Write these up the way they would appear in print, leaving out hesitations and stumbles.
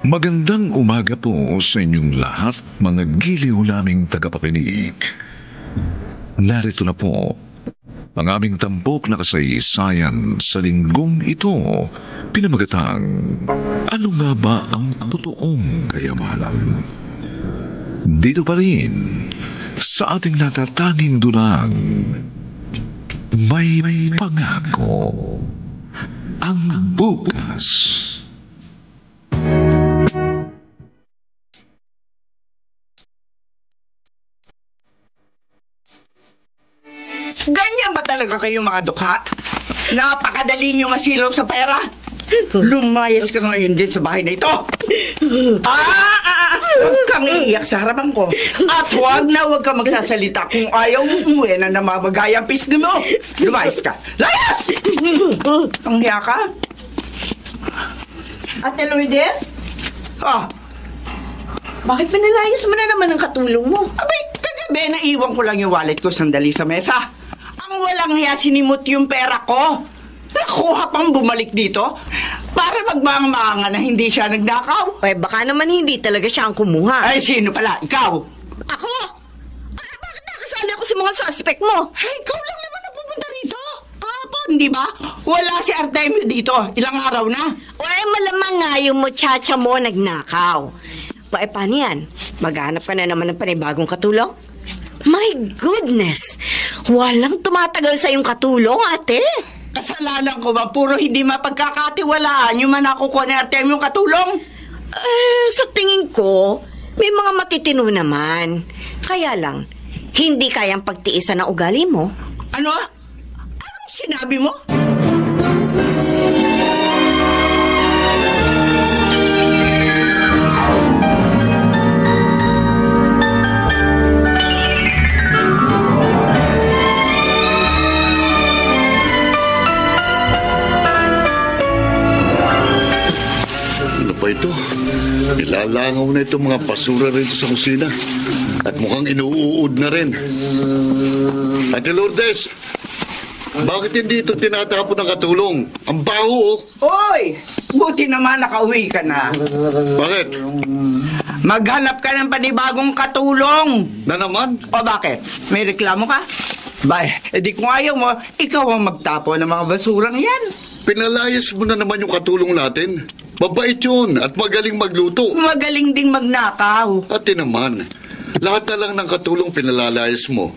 Magandang umaga po sa inyong lahat, mga giliw naming tagapakinig. Narito na po ang aming tampok na kasaysayan sa linggong ito, pinamagatang Ano nga ba ang totoong kayamanan? Dito pa rin sa ating natatanging dunang may pangako ang bukas. Ganyan ba talaga kayo mga dukha? Napakadali niyo masilaw sa pera. Lumayas ka ngayon din sa bahay na ito. Huwag kang iiyak sa harapan ko. At huwag ka magsasalita kung ayaw mo umuwi na namamagay ang pisngi mo. Lumayas ka. Layas! Ang hiya ka? Ate Lourdes, Ah, bakit pinalayas mo na naman ang katulong mo? abay, kagabi naiwan ko lang yung wallet ko sandali sa mesa. Ang walang hiya sinimot yung pera ko. Nakuha pang bumalik dito para magmamanga na hindi siya nagnakaw. Eh, baka naman hindi talaga siya ang kumuha. Ay, sino pala? Ikaw? Ako? Bakit nakasali ako sa mga suspect mo? Ay, ikaw lang naman ang pupunta rito. Kahapon, di ba? Wala si Artemio dito. Ilang araw na. O malamang nga yung muchacha mo nagnakaw. Paano yan? Maghanap ka na naman ng panibagong katulong? My goodness! Walang tumatagal sa iyong katulong, ate. Kasalanan ko ba? Puro hindi mapagkakatiwalaan yung manakukuha ni Artemio katulong? Sa tingin ko, may mga matitino naman. Kaya lang, hindi kayang pagtiisan ang ugali mo. Ano? Anong sinabi mo? Ano pa ito? Nilalangaw na itong mga basura rito sa kusina. At mukhang inuuod na rin. Ate Lourdes, bakit hindi ito tinatapon ng katulong? Ang baho, oh. Hoy! Buti naman nakauwi ka na. Bakit? Maghanap ka ng panibagong katulong. Na naman? O bakit? May reklamo ka? Bay, edi kung ayaw mo, ikaw ang magtapo ng mga basurang yan. Pinalayas mo na naman yung katulong natin. Mabait yun at magaling magluto. Magaling ding magnakaw. Ate naman, lahat na lang ng katulong pinalalayas mo.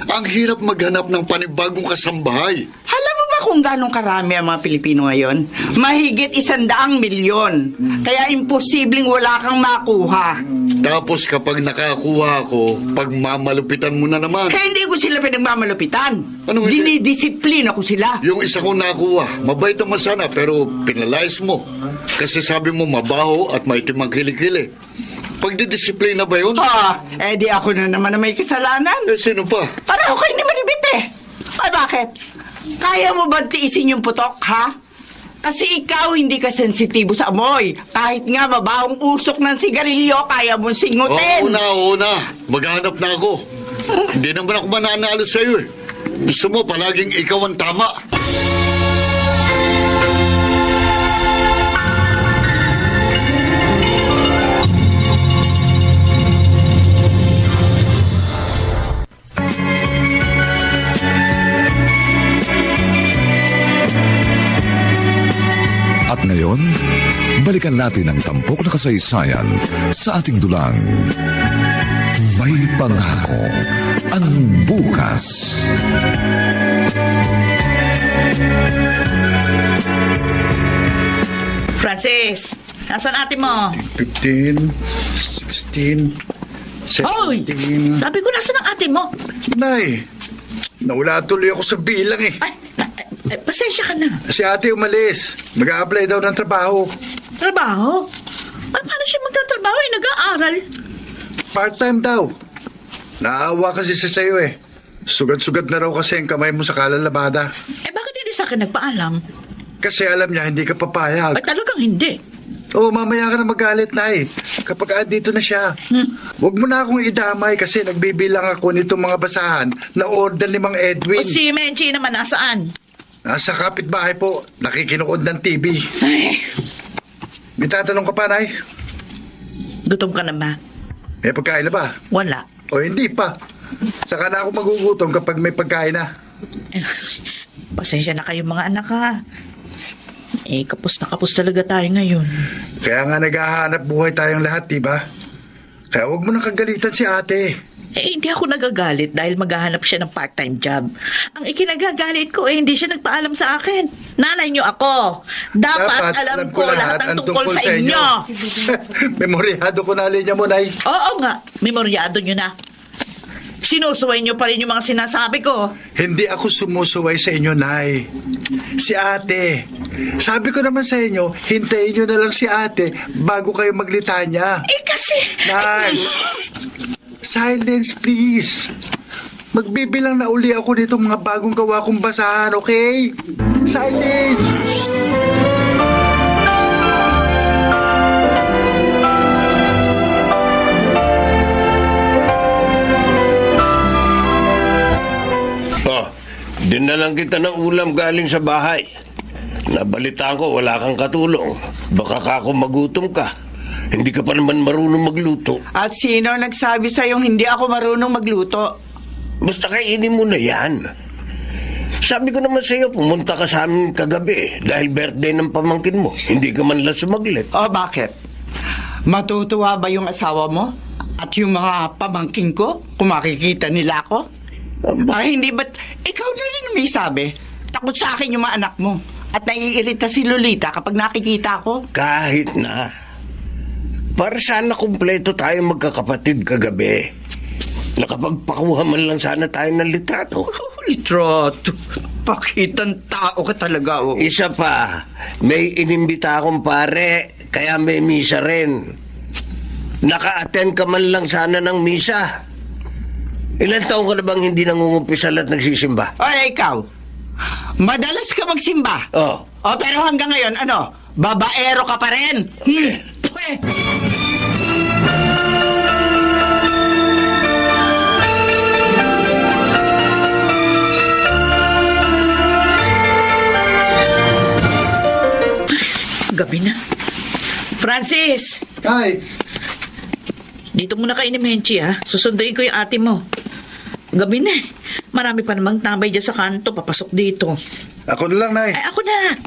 Ang hirap maghanap ng panibagong kasambahay. Alam mo ba kung gano'ng karami ang mga Pilipino ngayon? Mahigit 100 milyon. Kaya imposibleng wala kang makuha. Tapos kapag nakakuha ako, pagmamalupitan mo na naman. Kaya hindi ko sila pinagmamalupitan. Anong hindi? Dinidisiplina ko sila. Yung isa kong nakuha, mabait naman sana pero pinalayas mo. Kasi sabi mo mabaho at maitim ang kilikili. Pagdidisiplina ba yun? Di ako na naman na may kasalanan. Eh, sino pa? Pareho kayo ni Maribit eh. Ay, bakit? Kaya mo ba tiisin yung putok, ha? Kasi ikaw hindi ka sensitibo sa amoy. Kahit nga mabahong usok ng sigarilyo, kaya mong singutin. Oo na. Maghanap na ako. Hindi naman ako mananalo sa'yo eh. Gusto mo palaging ikaw ang tama. At ngayon, balikan natin ang tampok na kasaysayan sa ating dulang May Pangako ang Bukas. Francis, nasan ate mo? 15, 16, 17. Hoy! Sabi ko nasan ang ate mo? Nay, nawala tuloy ako sa bilang eh. Ay, pasensya ka na. Si ate umalis. Mag-a-apply daw ng trabaho. Trabaho? Ay, paano siya magtatrabaho? Nag-aaral. Part-time daw. Naawa kasi siya sa'yo eh. Sugad-sugad na raw kasi ang kamay mo sa kalalabada. Bakit hindi sa akin nagpaalam? Kasi alam niya hindi ka papayag. Ay, talagang hindi. Oo, mamaya ka na magalit, Nay. Kapag andito na siya. Huwag mo na akong idamay kasi nagbibilang ako nitong mga basahan na order ni Mang Edwin. O si Menchie naman nasaan? Nasa kapitbahay po, nakikinood ng TV. Ay, May tatanong ka pa, Nay? Gutom ka na ba? May pagkain na ba? Wala. O hindi pa. Saka na ako magugutom kapag may pagkain na. Pasensya na kayo mga anak ha. Kapos na kapos talaga tayo ngayon. Kaya nga naghahanap buhay tayong lahat, diba? Kaya huwag mo nang kagalitan si ate. Hindi ako nagagalit dahil maghahanap siya ng part-time job. Ang ikinagagalit ko hindi siya nagpaalam sa akin. Nanay niyo ako. Dapat alam ko lahat ng tungkol sa inyo. Memoryado ko na linya mo, Nay. Oo nga, memoryado niyo na. Sinusuway niyo pa rin yung mga sinasabi ko. Hindi ako sumusuway sa inyo, Nay. Si ate. Sabi ko naman sa inyo, hintayin nyo na lang si ate bago kayo maglitanya. Kasi... Nay! Silence, please. Magbibilang na uli ako nito mga bagong gawa kong basahan, okay? Silence! Dinalang kita ng ulam galing sa bahay. Nabalitaan ko wala kang katulong. Baka kako magutom ka. Hindi ka pa naman marunong magluto. At sino nagsabi sa'yong hindi ako marunong magluto? Basta kainin mo na yan. Sabi ko naman sa'yo, pumunta ka sa amin kagabi dahil birthday ng pamangkin mo. Hindi ka man lang sumaglit. O bakit? Matutuwa ba yung asawa mo? At yung mga pamangkin ko kung makikita nila ako? Hindi ba't ikaw na rin may sabi? Takot sa akin yung mga anak mo. At naiirita si Lolita kapag nakikita ko. Kahit na. Para sana kumpleto tayo magkakapatid kagabi. Nakapagpakuha man lang sana tayo ng litrato. Litrato? Pakitang tao ka talaga, oh. Isa pa, may inimbita akong pare, kaya may misa rin. Naka-attend ka man lang sana ng misa. Ilan taong ka na bang hindi nangungumpisal at nagsisimba? Ay, ikaw. Madalas ka magsimba. Oh. Pero hanggang ngayon, babaero ka pa rin. Gabi na. Francis! Hi! Dito muna kayo ni Menchi, ha? Susunduin ko yung ate mo. Gabi na. Marami pa namang tambay dyan sa kanto. Papasok dito. Ako na lang, Nay. Ay, ako na.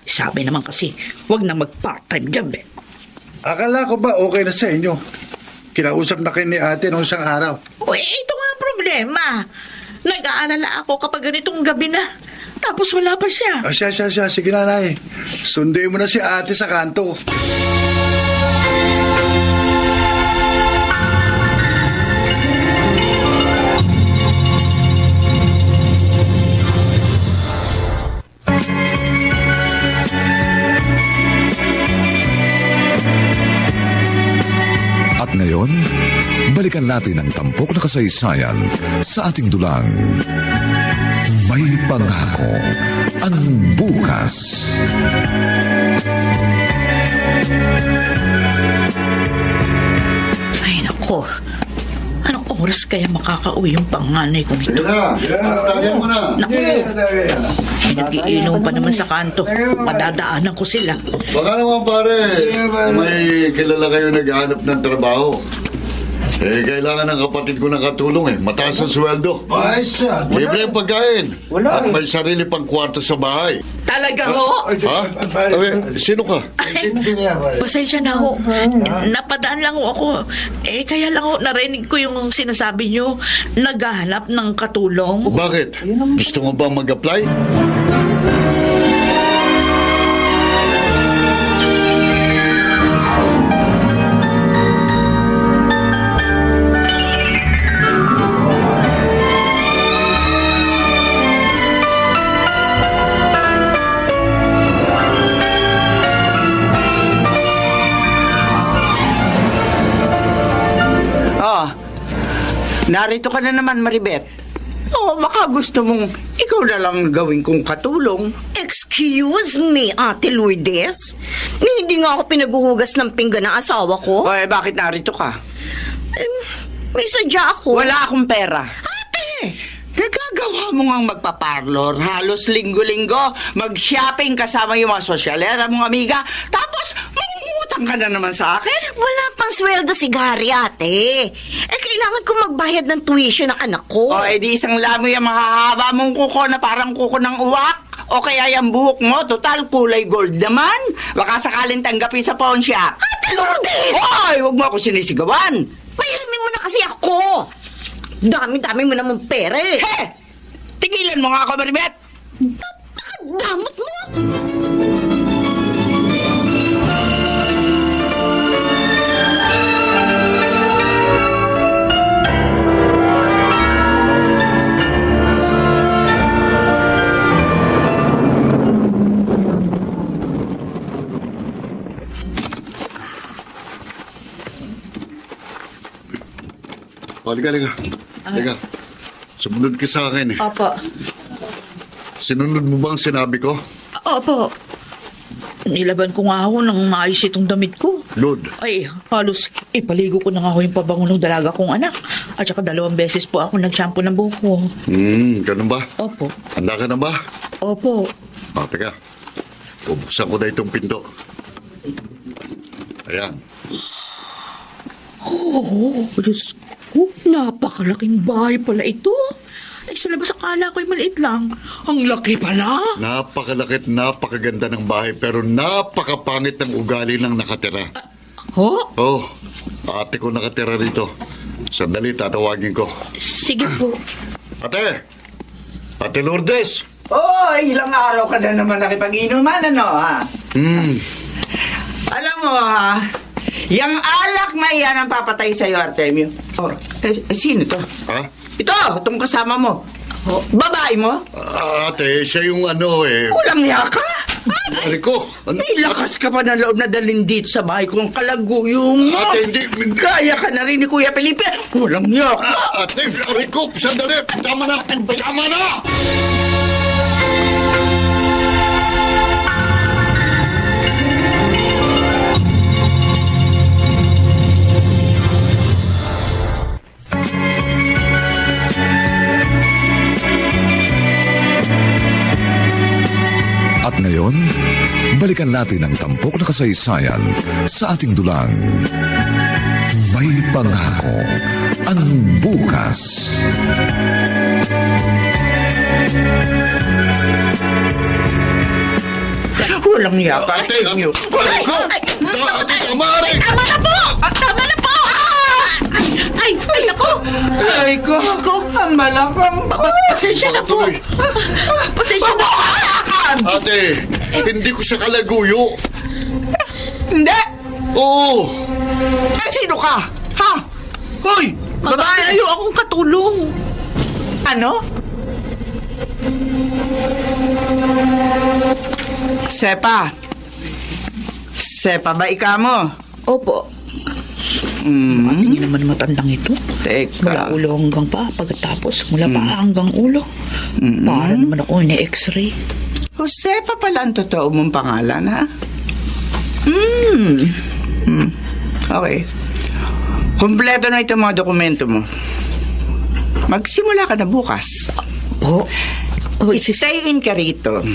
Sabi naman kasi, wag na mag-part-time job, Akala ko ba okay na sa inyo? Kinausap na kayo ni ate noong isang araw. Ito nga ang problema. Nag-aalala ako kapag ganitong gabi na. Tapos wala pa siya. Siya. Sige na, Nay. Sunduin mo na si ate sa kanto. At ngayon, balikan natin ang tampok na kasaysayan sa ating dulang. May pangako ang bukas. Ay, nako. Anong oras kaya makakauwi yung panganay kong ito? Tagyan mo na. Naku, nag-iinom pa naman sa kanto. Madadaanan ko sila. Baka naman pare, may kilala kayo naghahanap ng trabaho. Kailangan ng kapatid ko ng katulong Mataas ang sweldo. Libre ang pagkain. At may sarili pang kwarto sa bahay. Talaga ho? Ha? Sino ka? Pasensya na ho. Napadaan lang ho ako. Kaya lang ho, narinig ko yung sinasabi nyo, naghahanap ng katulong. Bakit? Gusto mo bang mag-apply? Narito ka na naman, Maribet. Baka gusto mong ikaw na lang gawin kong katulong. Excuse me, Ate Lourdes? Hindi nga ako pinaguhugas ng pinggan ng asawa ko. Bakit narito ka? May sadya ako. Wala akong pera. Ate! Nagagawa mo ngang magpa-parlor. Halos linggo-linggo. Mag-shopping kasama yung mga sosyalera mong amiga. Tapos, mangungutang Nangungutang ka na naman sa akin? Wala pang sweldo si Gary, ate. Kailangan ko magbayad ng tuition ng anak ko. O, edi isang lamo yung mahahaba mong kuko na parang kuko ng uwak. O kaya yung buhok mo, total kulay gold naman. Baka sakaling tanggapin sa pawn shop. Ate Lourdes! Hoy, huwag mo ako sinisigawan. Pailmin mo na kasi ako. Dami-dami mo naman pera eh. He! Tigilan mo nga ako, Maribet. Damot mo! Halika. Sumunod ka sa akin eh. Opo. Sinunod mo ba ang sinabi ko? Opo. Nilaban ko nga ako nang maayos itong damit ko. Lord. Ay, halos ipaligo ko na nga ako yung pabango ng dalaga kong anak. At saka 2 beses po ako nag-shampoo ng buhok ko. Ganun ba? Opo. Handa ka na ba? Opo. Teka. Bubuksan ko na itong pinto. Ayan. Oh, Diyos ko. Napakalaking bahay pala ito. Ay, sa labas akala ko'y maliit lang. Ang laki pala. Napakalaki at napakaganda ng bahay pero napakapangit ng ugali ng nakatira. Ho? Oh, ate ko nakatira rito. Sandali, tatawagin ko. Sige po. Ate! Ate Lourdes! Oy, ilang araw ka na naman nakipag-inuman, ano, ha? Alam mo, ha? Yang alak na yan ang papatay sa'yo, Artemio. Oh, sino to? Ha? Ito, itong kasama mo. Oh, babae mo? Ate, siya yung ano eh. Walang niya ka? Ari ko. May lakas ka pa na loob na dalhin dito sa bahay kong kalaguyong mo. Ate, hindi. Kaya ka na rin ni Kuya Felipe. Walang niya ka. Ate, ari ko. Sandali. Tama na. Tama na! At ngayon, balikan natin ang tampok na kasaysayan sa ating dulang. May pangako ang bukas. Walang niya ka. Ate, ari ko. Ate, tama rin. Tama na po! Tama na po! Ay, naku! Ay ko, ang malakang. Pasensya na po! Pasensya na po! Ate, hindi ko siya kalaguyo. Hindi! Oo. Sino ka? Ha? Hoy! Babae! Ayaw akong katulong. Ano? Sepa. Sepa ba ikaw mo? Opo. Tingin naman matandang ito. Teka. Mula ulo hanggang pa, pagkatapos mula pa hanggang ulo. Para naman ako ni-x-ray. Josepa pala ang totoo mong pangalan, ha? Okay. Kompleto na itong mga dokumento mo. Magsimula ka na bukas. Po? Stay in ka rito.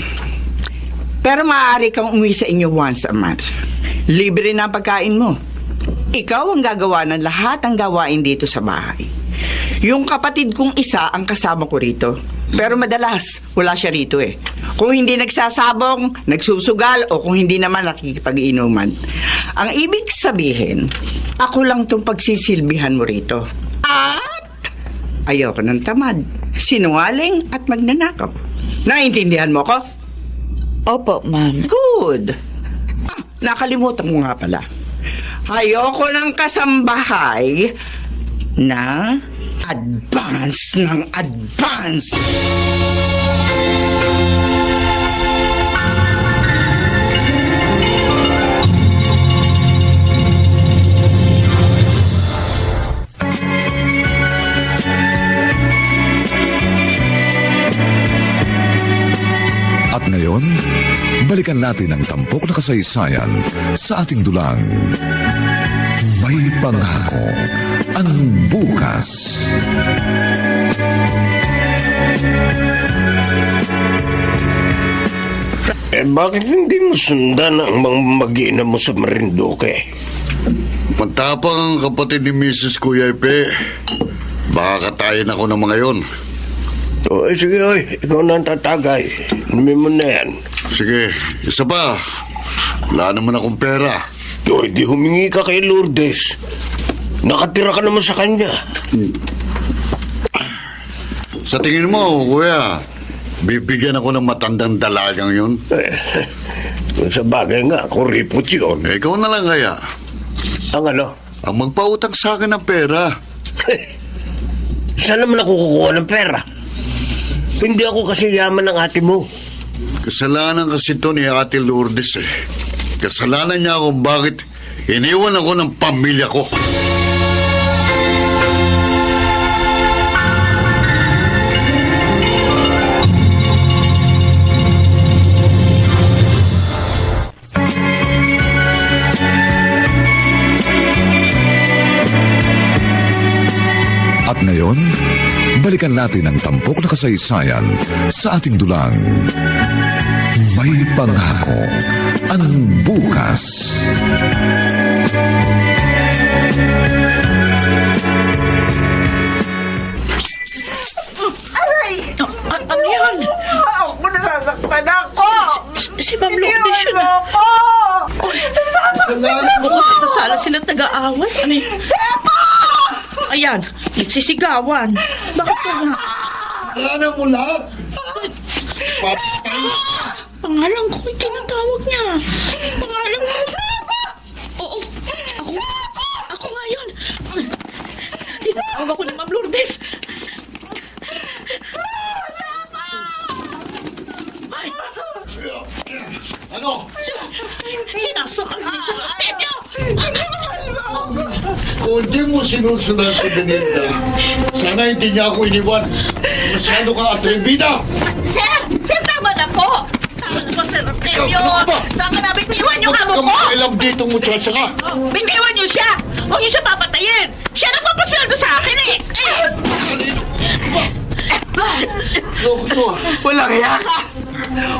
Pero maaari kang umuwi sa inyo once a month. Libre na ang pagkain mo. Ikaw ang gagawa ng lahat ng gawain dito sa bahay. Yung kapatid kong isa ang kasama ko rito. Pero madalas, wala siya rito eh. Kung hindi nagsasabong, nagsusugal, o kung hindi naman nakikipag-inuman. Ang ibig sabihin, ako lang tong pagsisilbihan mo rito. At ayoko ng tamad, sinungaling at magnanakaw. Naintindihan mo ko? Opo, ma'am. Good. Nakalimutan ko nga pala. Ayoko ng kasambahay na advance ng advance. At ngayon, balikan natin ang tampok na kasaysayan sa ating dulang. May pangako ang bukas. Bakit hindi mo sundan ang mga mag-iina mo sa Marinduque? Matapang ang kapatid ni Mrs. Kuya Ipe. Baka katayin ako ng mga yon. Sige, ikaw na ang tatagay. Inumin mo na yan. Sige, isa pa. Wala naman akong pera. Di humingi ka kay Lourdes. Nakatira ka naman sa kanya. Sa tingin mo, kuya, bibigyan ako ng matandang dalagang yun? Sa bagay nga, kuripot yun. Ikaw na lang kaya. Ang ano? Ang magpautang sa akin ng pera. Saan naman ako kukuha ng pera? Hindi ako kasi yaman ng ate mo. Kasalanan kasi ito ni Ate Lourdes eh. Kasalanan niya kung bakit iniwan ako ng pamilya ko. At ngayon, balikan natin ang tampok na kasaysayan sa ating dulang. May pangako ang bukas. Aray! Ano yan? Ako nasasaktan ako! Si Ma'am Lourdes yun. Sa sala sila't nag-aaway. Ano yun? Ayan, nagsisigawan. Bakit ka nga? Kasalanan mo lahat! Pangalan ko, tinatawag niya. Pangalan mo. Oo, ako nga yun. Tinatawag ako ni Ma'am Lourdes. Ay, Ano? sinasakal sa hotel niyo. Kung hindi mo sinusunod si Benita, sana hindi niya ako iniwan. Masyado ka atrevida! Sir, tama na po. Tama na po, Sir Artemio. Ano ka ba? Saan ka na bitiwan yung amo Huwag ko? kang makialam dito, muchacha ka! Bitiwan niyo siya. Huwag niyo siya papatayin. Siya nagpapasweldo sa akin eh. Walang hiya ka!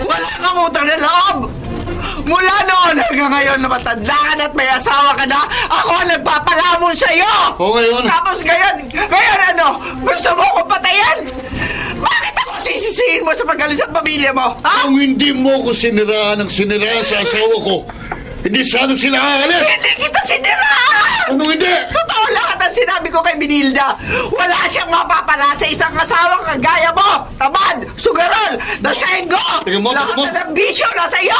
Wala kang utang na loob! Mula noon hanggang ngayon na matanda ka na at may asawa ka na, ako ang nagpapalamon sa'yo! O ngayon? Tapos ngayon ano? Gusto mo akong patayin? Bakit ako sisisihin mo sa pag-alis ng pamilya mo? Ha? Kung hindi mo ko siniraan sa asawa ko, hindi sana sila aalis! Hindi kita siniraan! Ano hindi? Totoo lahat ang sinabi ko kay Benilda. Wala siyang mapapala sa isang kasawang kagaya mo. Tamad, sugarol, nasenggo. Tingnan mo, Lahat tingnan mo. ng bisyo nasa iyo.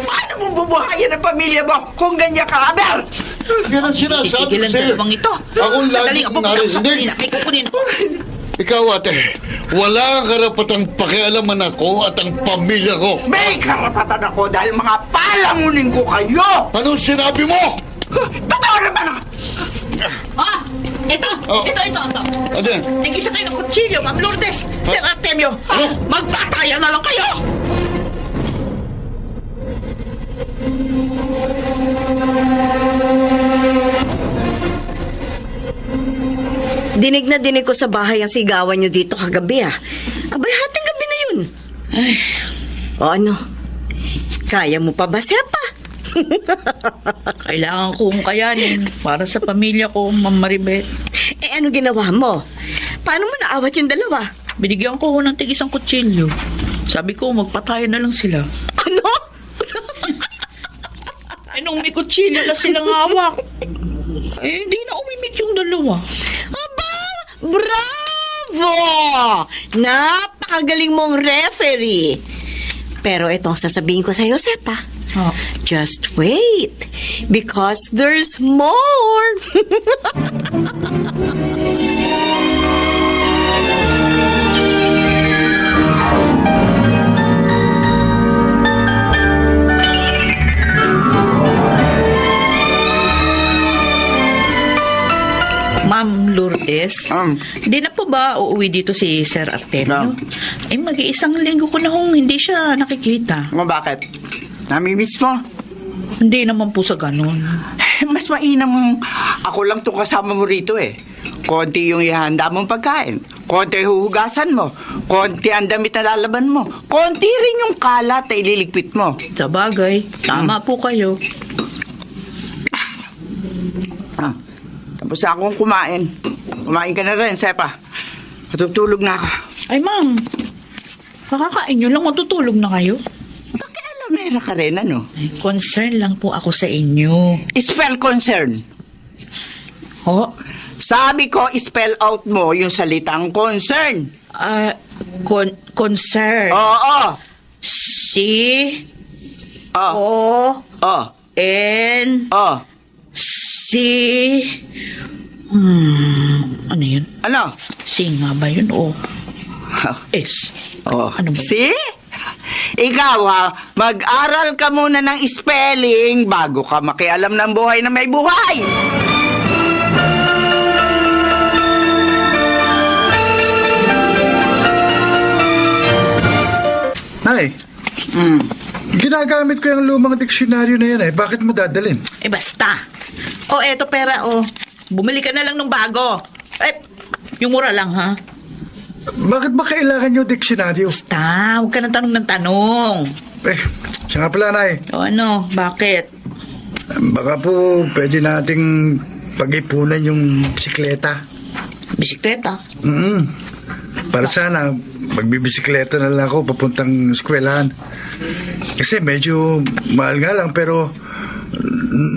Paano mo bubuhayin ang pamilya mo kung ganyan ka, Aber? Yan ang sinasabi ko Tigilan sa'yo. dalawang ito. Ako Sandali, lagi ako magkakasap sa narinig. nila. Ay, kukunin ako. Ikaw, ate, wala kang karapatang pakialaman ako at ang pamilya ko. May karapatan ako dahil mga palamunin ko kayo. Anong sinabi mo? Totoo naman. Ito. Oh. Ito. Ano yan? Nag-isa kayo ng kutsilyo, Ma'am Lourdes. Sir Artemio. Ano? Magpatayan na lang kayo. Dinig na dinig ko sa bahay ang sigawan nyo dito kagabi Abay, hating gabi na yun. O ano? Kaya mo pa ba, Sepa? Kailangan kong kayanin para sa pamilya ko, Ma'am Maribel. Ano ginawa mo? Paano mo naawat yung dalawa? Binigyan ko ng tig-isang kutsilyo. Sabi ko, magpatayan na lang sila. Ano? Ay, nung may kutsilyo na silang hawak. Hindi na umimik yung dalawa. Aba! Bravo! Napakagaling mong referee. Pero itong sasabihin ko sa'yo, Sepa. Just wait. Because there's more. Ma'am Lourdes, hindi na po ba uuwi dito si Sir Artemio? Mag-iisang linggo ko na hong hindi siya nakikita. Bakit? Namimiss mo? Hindi naman po sa ganun. Mas mainam ako lang itong kasama mo rito eh. Konti yung ihanda mong pagkain. konti huhugasan mo, konti ang damit na lalaban mo, konti rin yung kalat na ililigpit mo. Sa bagay, tama po kayo. Tapos akong kumain. Kumain ka na rin, Sepa. Matutulog na ako. Ay, ma'am. Kakakain nyo lang, matutulog na kayo. Meron ka rin, ano? Concern lang po ako sa inyo. Spell concern. Oh? Sabi ko, spell out mo yung salitang concern. Concern. Oo. C Oh. O N Oh. C ano yun? Ano? C nga ba yun? O S. Oh. Ano ba? See? Ikaw mag-aral ka muna ng spelling bago ka makialam ng buhay na may buhay. Nay, ginagamit ko yung lumang diksyonaryo na yan eh. Bakit mo dadalhin? Eh basta. O eto pera bumili ka na lang ng bago. Yung mura lang ha. Bakit ba kailangan yung diksyonaryo? Basta, huwag ka ng tanong ng tanong. Siya nga pala, Nay. O ano, bakit? Baka po pwede nating pag-ipunan yung bisikleta. Bisikleta? Para sana magbibisikleta na lang ako papuntang eskwelahan. Kasi medyo mahal nga lang, pero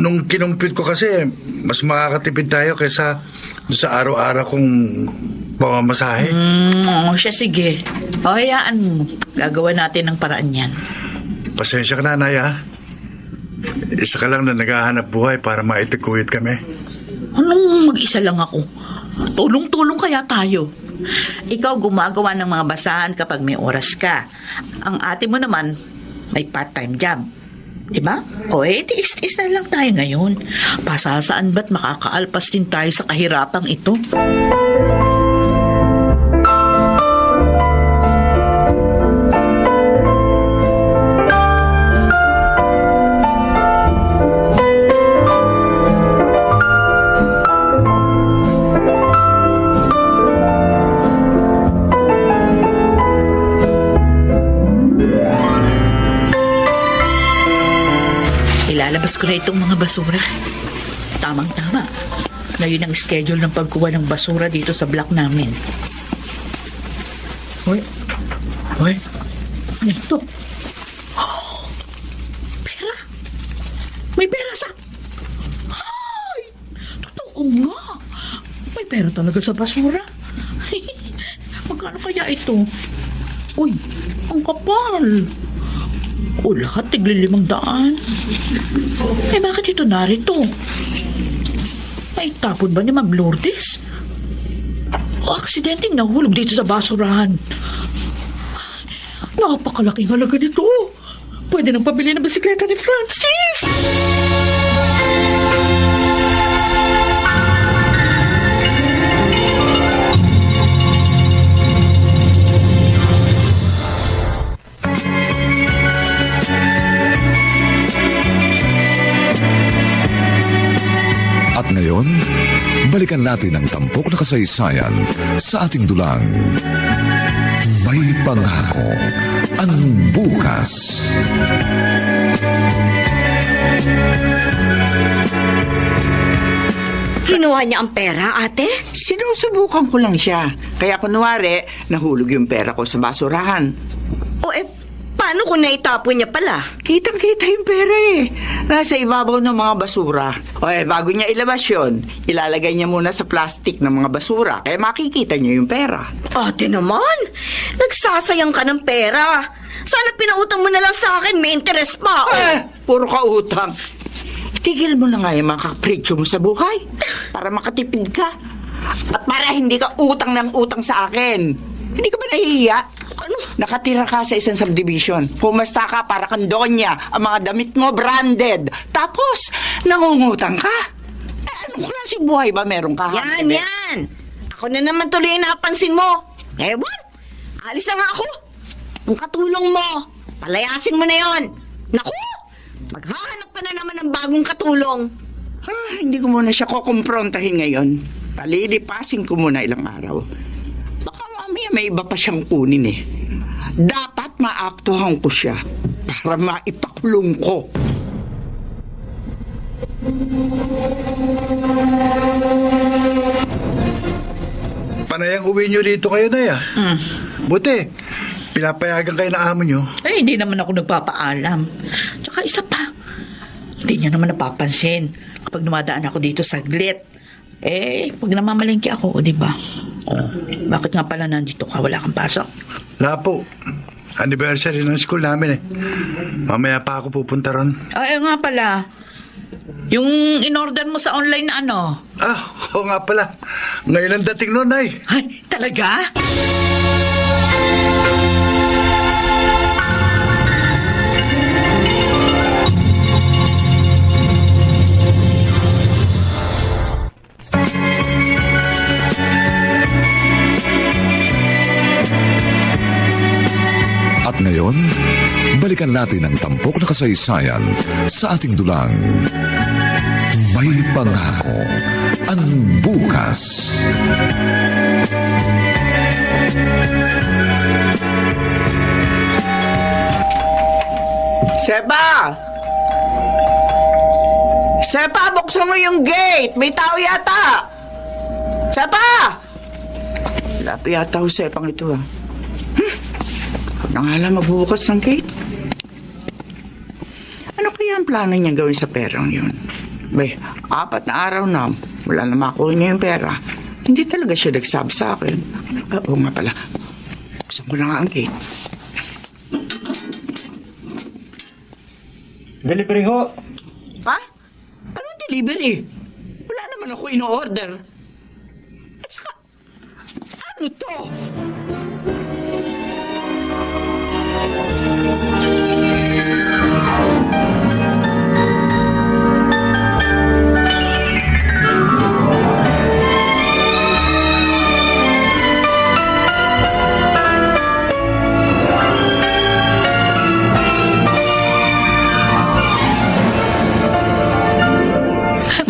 nung kinumpit ko kasi mas makakatipid tayo kaysa sa araw-araw kong pamamasahe. Siya sige. O hayaan mo. Gagawa natin ng paraan yan. Pasensya ka na, Nay, ha? Isa ka lang na naghahanap buhay para maitikuyot kami. Anong mag-isa lang ako? Tulong-tulong kaya tayo. Ikaw gumagawa ng mga basahan kapag may oras ka. Ang ate mo naman may part-time job. Diba? O tiis-tiis na lang tayo ngayon. Pasasaan ba't makakaalpas din tayo sa kahirapang ito? Ilalabas ko na itong mga basura. Tamang-tama. Ngayon ang schedule ng pagkuha ng basura dito sa block namin. Hoy. Ano ito? Pera? May pera sa... Ay! Totoo nga. May pera talaga sa basura. Magkano kaya ito? Uy, ang kapal. O lahat tigli 500. Bakit ito narito? Ay tapon ba ni Ma'am Lourdes? O aksidenteng nahulog dito sa basurahan? Napakalaking halaga nito. Pwede nang pabili ng bisikleta ni Francis. At ngayon, balikan natin ang tampok na kasaysayan sa ating dulang. May pangako ang bukas. Kinuha niya ang pera, ate? Sinusubukan ko lang siya. Kaya kunwari, nahulog yung pera ko sa basurahan. Paano kung naitapon niya pala? Kitang-kita yung pera eh. Nasa ibabaw ng mga basura. Bago niya ilabas yun, ilalagay niya muna sa plastic ng mga basura. Kaya makikita niya yung pera. Ate naman, nagsasayang ka ng pera. Sana pinautang mo na lang sa akin, may interest pa. Puro ka utang. Tigil mo na nga yung mga kapritsyo mo sa buhay. Para makatipid ka. At para hindi ka utang ng utang sa akin. Hindi ka ba nahihiya? Nakatira ka sa isang subdivision. Pumasta ka para kang donya. Ang mga damit mo branded. Tapos, nangungutang ka. Anong klaseng buhay ba meron ka? Yan. Ako na naman tuloy yung napansin mo. Ewan, alis na nga ako. Ang katulong mo, palayasin mo na yon. Naku, maghahanap ka na naman ng bagong katulong. Hindi ko muna siya kukumprontahin ngayon. Palilipasin ko muna ilang araw. Baka Mamaya may iba pa siyang kunin eh. Dapat maaktuhan ko siya para maipakulong ko. Panayang uwi nyo rito kayo, Nay, ah. Buti, pinapayagan kayo na amo nyo. Eh, hindi naman ako nagpapaalam. Tsaka isa pa, hindi niya naman napapansin kapag dumadaan ako dito saglit. Eh, pag namamalengke ako, di ba? Oh, bakit nga pala nandito ka? Wala kang pasok? Wala po. Anniversary ng school namin eh. Mamaya pa ako pupunta ron. Ay, nga pala. Yung in-order mo sa online na ano? Ah, oo nga pala. Ngayon ang dating nun, Nay. Ay, talaga? At ngayon, balikan natin ang tampok na kasaysayan sa ating dulang. May pangako ang bukas. Sepa! Sepa, buksan mo yung gate! May tao yata! Sepa! Wala pa yata ho Sepang ito ah. Huwag na nga lang magbubukas ng gate. Ano kaya ang plano niya gawin sa perang yun? Bay, 4 na araw na, wala na makuha niya yung pera. Hindi talaga siya nagsabi sa akin. Oo nga pala. Buksan ko na nga ang gate. Delivery ho. Ha? Anong delivery? Wala naman ako in-order. At saka, ano to?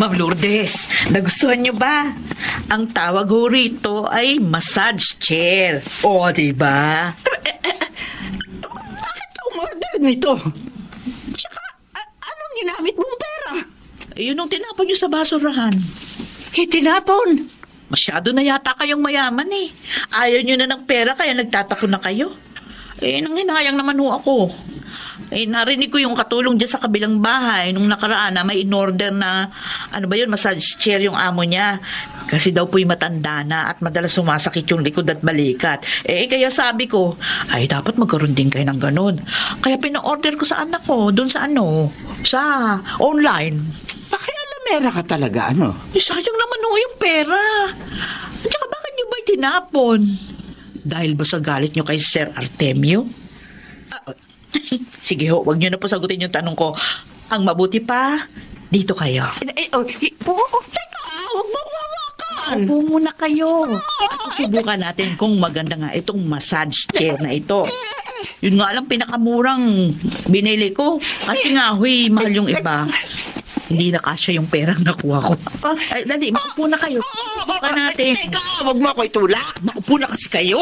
Ma'am Lourdes, nagustuhan niyo ba? Ang tawag ho rito ay massage chair. O, diba? Bakit ka umorder nito? Tsaka, anong ginamit mong pera? Yun ang tinapon niyo sa basurahan. Tinapon. Masyado na yata kayong mayaman eh. Ayaw niyo na ng pera kaya nagtatapon na kayo. Eh, nanghinayang naman ho ako. Eh, narinig ko yung katulong dyan sa kabilang bahay nung nakaraan na may in-order na, ano ba yun, massage chair yung amo niya. Kasi daw po'y matanda na at madalas sumasakit yung likod at balikat. Eh, kaya sabi ko, ay dapat magkaroon din kayo ng ganun. Kaya pina-order ko sa anak ko, dun sa sa online. Pakialamera ka talaga, ano? Eh, sayang naman ho yung pera. At saka bakit niyo ba'y tinapon? Dahil ba sa galit niyo kay Sir Artemio? Sige ho, wag niyo na po sagutin yung tanong ko. Ang mabuti pa, dito kayo. Teka, huwag mo hawakan. Upo muna kayo. At susubukan natin kung maganda nga itong massage chair na ito. Yun nga lang pinakamurang binili ko. Kasi nga, mahal yung iba. Hindi na kasya yung perang nakuha ko. Ay, dali, makupo na kayo. Subukan natin. Teka, huwag mo ako itulak. Makupo na kasi kayo.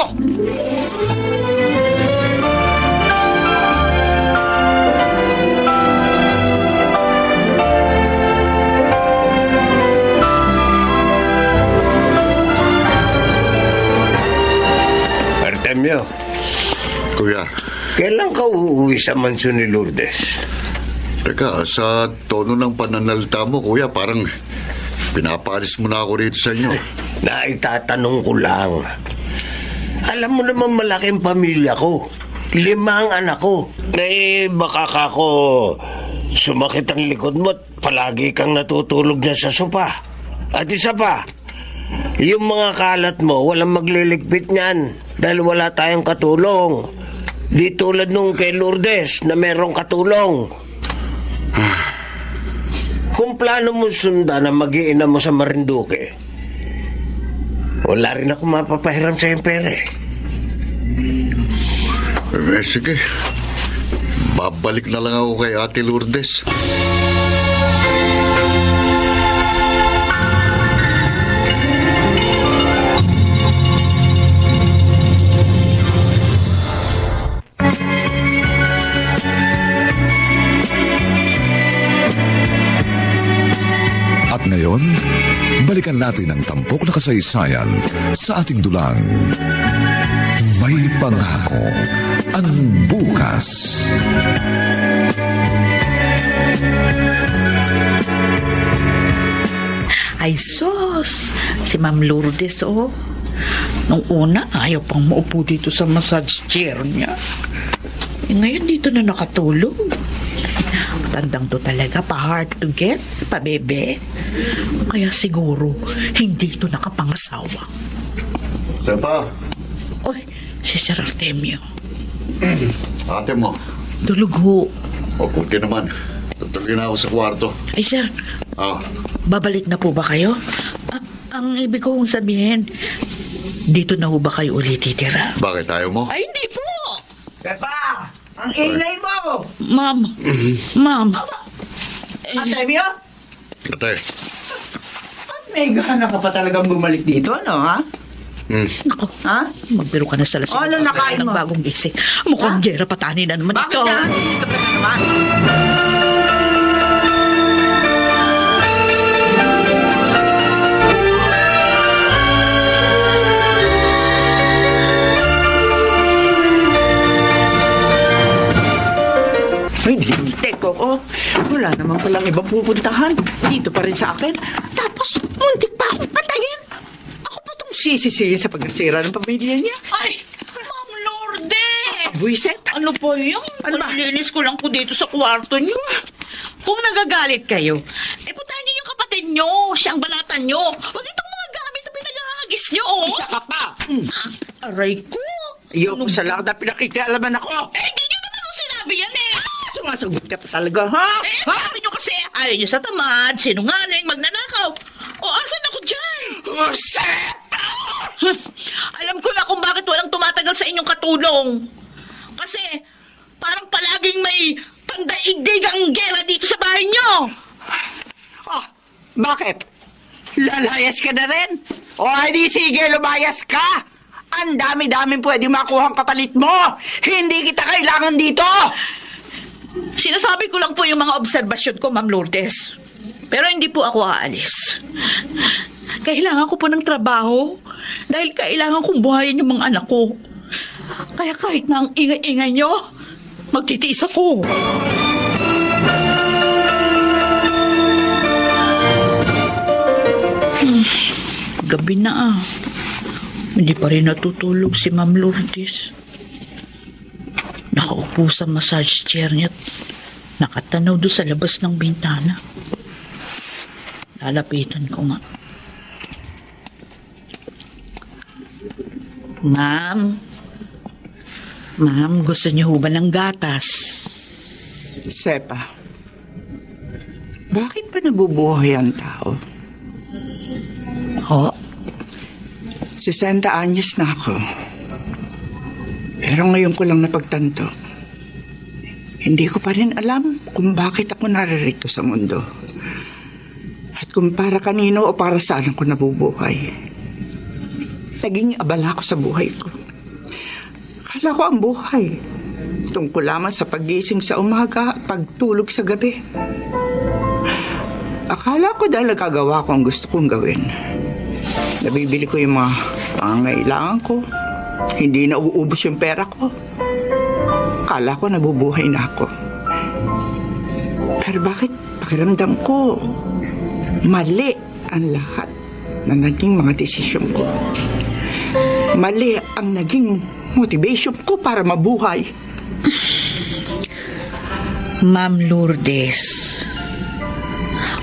Artemio, Kuya, kailan ka uuwi sa mansyon ni Lourdes? teka, sa tono ng pananalita mo, kuya, parang pinapalis mo na ako rito sa inyo. Naitatanong ko lang. Alam mo naman malaking pamilya ko. 5 ang anak ko. Eh, baka kako sumakit ang likod mo at palagi kang natutulog dyan sa sopa. At isa pa, yung mga kalat mo, walang magliligpit niyan dahil wala tayong katulong. Di tulad nung kay Lourdes na merong katulong. Kung plano mo sundan na mag-iina mo sa Marinduque, wala rin ako mapapahiram sa yung pera eh. Sige, babalik na lang ako kay Ate Lourdes. At ngayon, balikan natin ang tampok na kasaysayan sa ating dulang. May pangako ang bukas. Ay sos, si Ma'am Lourdes Nung una, ayaw pang maupo dito sa massage chair niya. Ngayon dito na nakatulog. Matandang to talaga, pa-hard to get, pa-bebe. Kaya siguro, hindi to nakapangasawa. Sepa, Oy, si Sir Artemio. ate mo. Tulog ho. Mabuti naman. Tutuloy na ako sa kwarto. Ay sir, Ah, babalik na po ba kayo? Ang ibig kong sabihin, dito na ho ba kayo ulit titira? bakit ayaw mo? Ay, hindi po! Pepa! Ang ingay mo! Ma'am, ma'am. Artemio? Ate. At may gana ka pa talagang bumalik dito, no, ha? Naku, Ha? magbiro ka na sa lasing. Ano nakain mo? Ng bagong gising. Mukhang Jera Patani na naman Bakit ito. na? Dito ka na naman. Ay, teko ko. Wala naman palang ibang pupuntahan. Dito pa rin sa akin. Tapos, muntik pa akong patayin. Ako pa itong sisisihin sa pagkasira ng pamilya niya. Ay, Ma'am Lourdes! Buiset. Ano po yun? Ano ba? Malilinis ko lang po dito sa kwarto niyo. Kung nagagalit kayo, puntahan niyo yung kapatid niyo. Siyang banatan niyo. Huwag itong mga gamit na pinagahagis niyo, Isa ka pa. Aray ko! Ayoko sa lang na pinakikialaman ako. Hindi niyo naman ako sinabi yan Sumasagot ka pa talaga, ha? Sabi niyo kasi, ayaw niyo sa tamad, sinungaling, magnanakaw. O, asan ako dyan? Alam ko na kung bakit walang tumatagal sa inyong katulong. Kasi, parang palaging may pandaigdig ang gera dito sa bahay niyo. Oh, bakit? Lalayas ka na rin? O, hindi sige, lumayas ka. Ang dami-daming pwede makuha ang kapalit mo. Hindi kita kailangan dito. Sinasabi ko lang po yung mga obserbasyon ko, Ma'am Lourdes. Pero hindi po ako aalis. Kailangan ko po ng trabaho dahil kailangan kong buhayin yung mga anak ko. Kaya kahit na ang ingay-ingay nyo, magtitiis ako. Gabi na Hindi pa rin natutulog si Ma'am Lourdes. Nakaupo sa massage chair niya at nakatanaw doon sa labas ng bintana. Lalapitan ko nga. Ma'am, gusto niyo ba ng gatas? Sepa, bakit pa nabubuhay ang tao? Ho? 60 anyos na ako. Pero ngayon ko lang napagtanto. Hindi ko pa rin alam kung bakit ako naririto sa mundo. At kung para kanino o para saan ako nabubuhay. Naging abala ako sa buhay ko. Akala ko ang buhay tungkol lamang sa pagising sa umaga at pagtulog sa gabi. Akala ko dahil nagagawa ko ang gusto kong gawin. Nabibili ko yung mga pangangailangan ko. Hindi na uubos yung pera ko. Akala ko nabubuhay na ako. Pero bakit pakiramdam ko mali ang lahat na naging mga desisyon ko? Mali ang naging motivation ko para mabuhay. Ma'am Lourdes,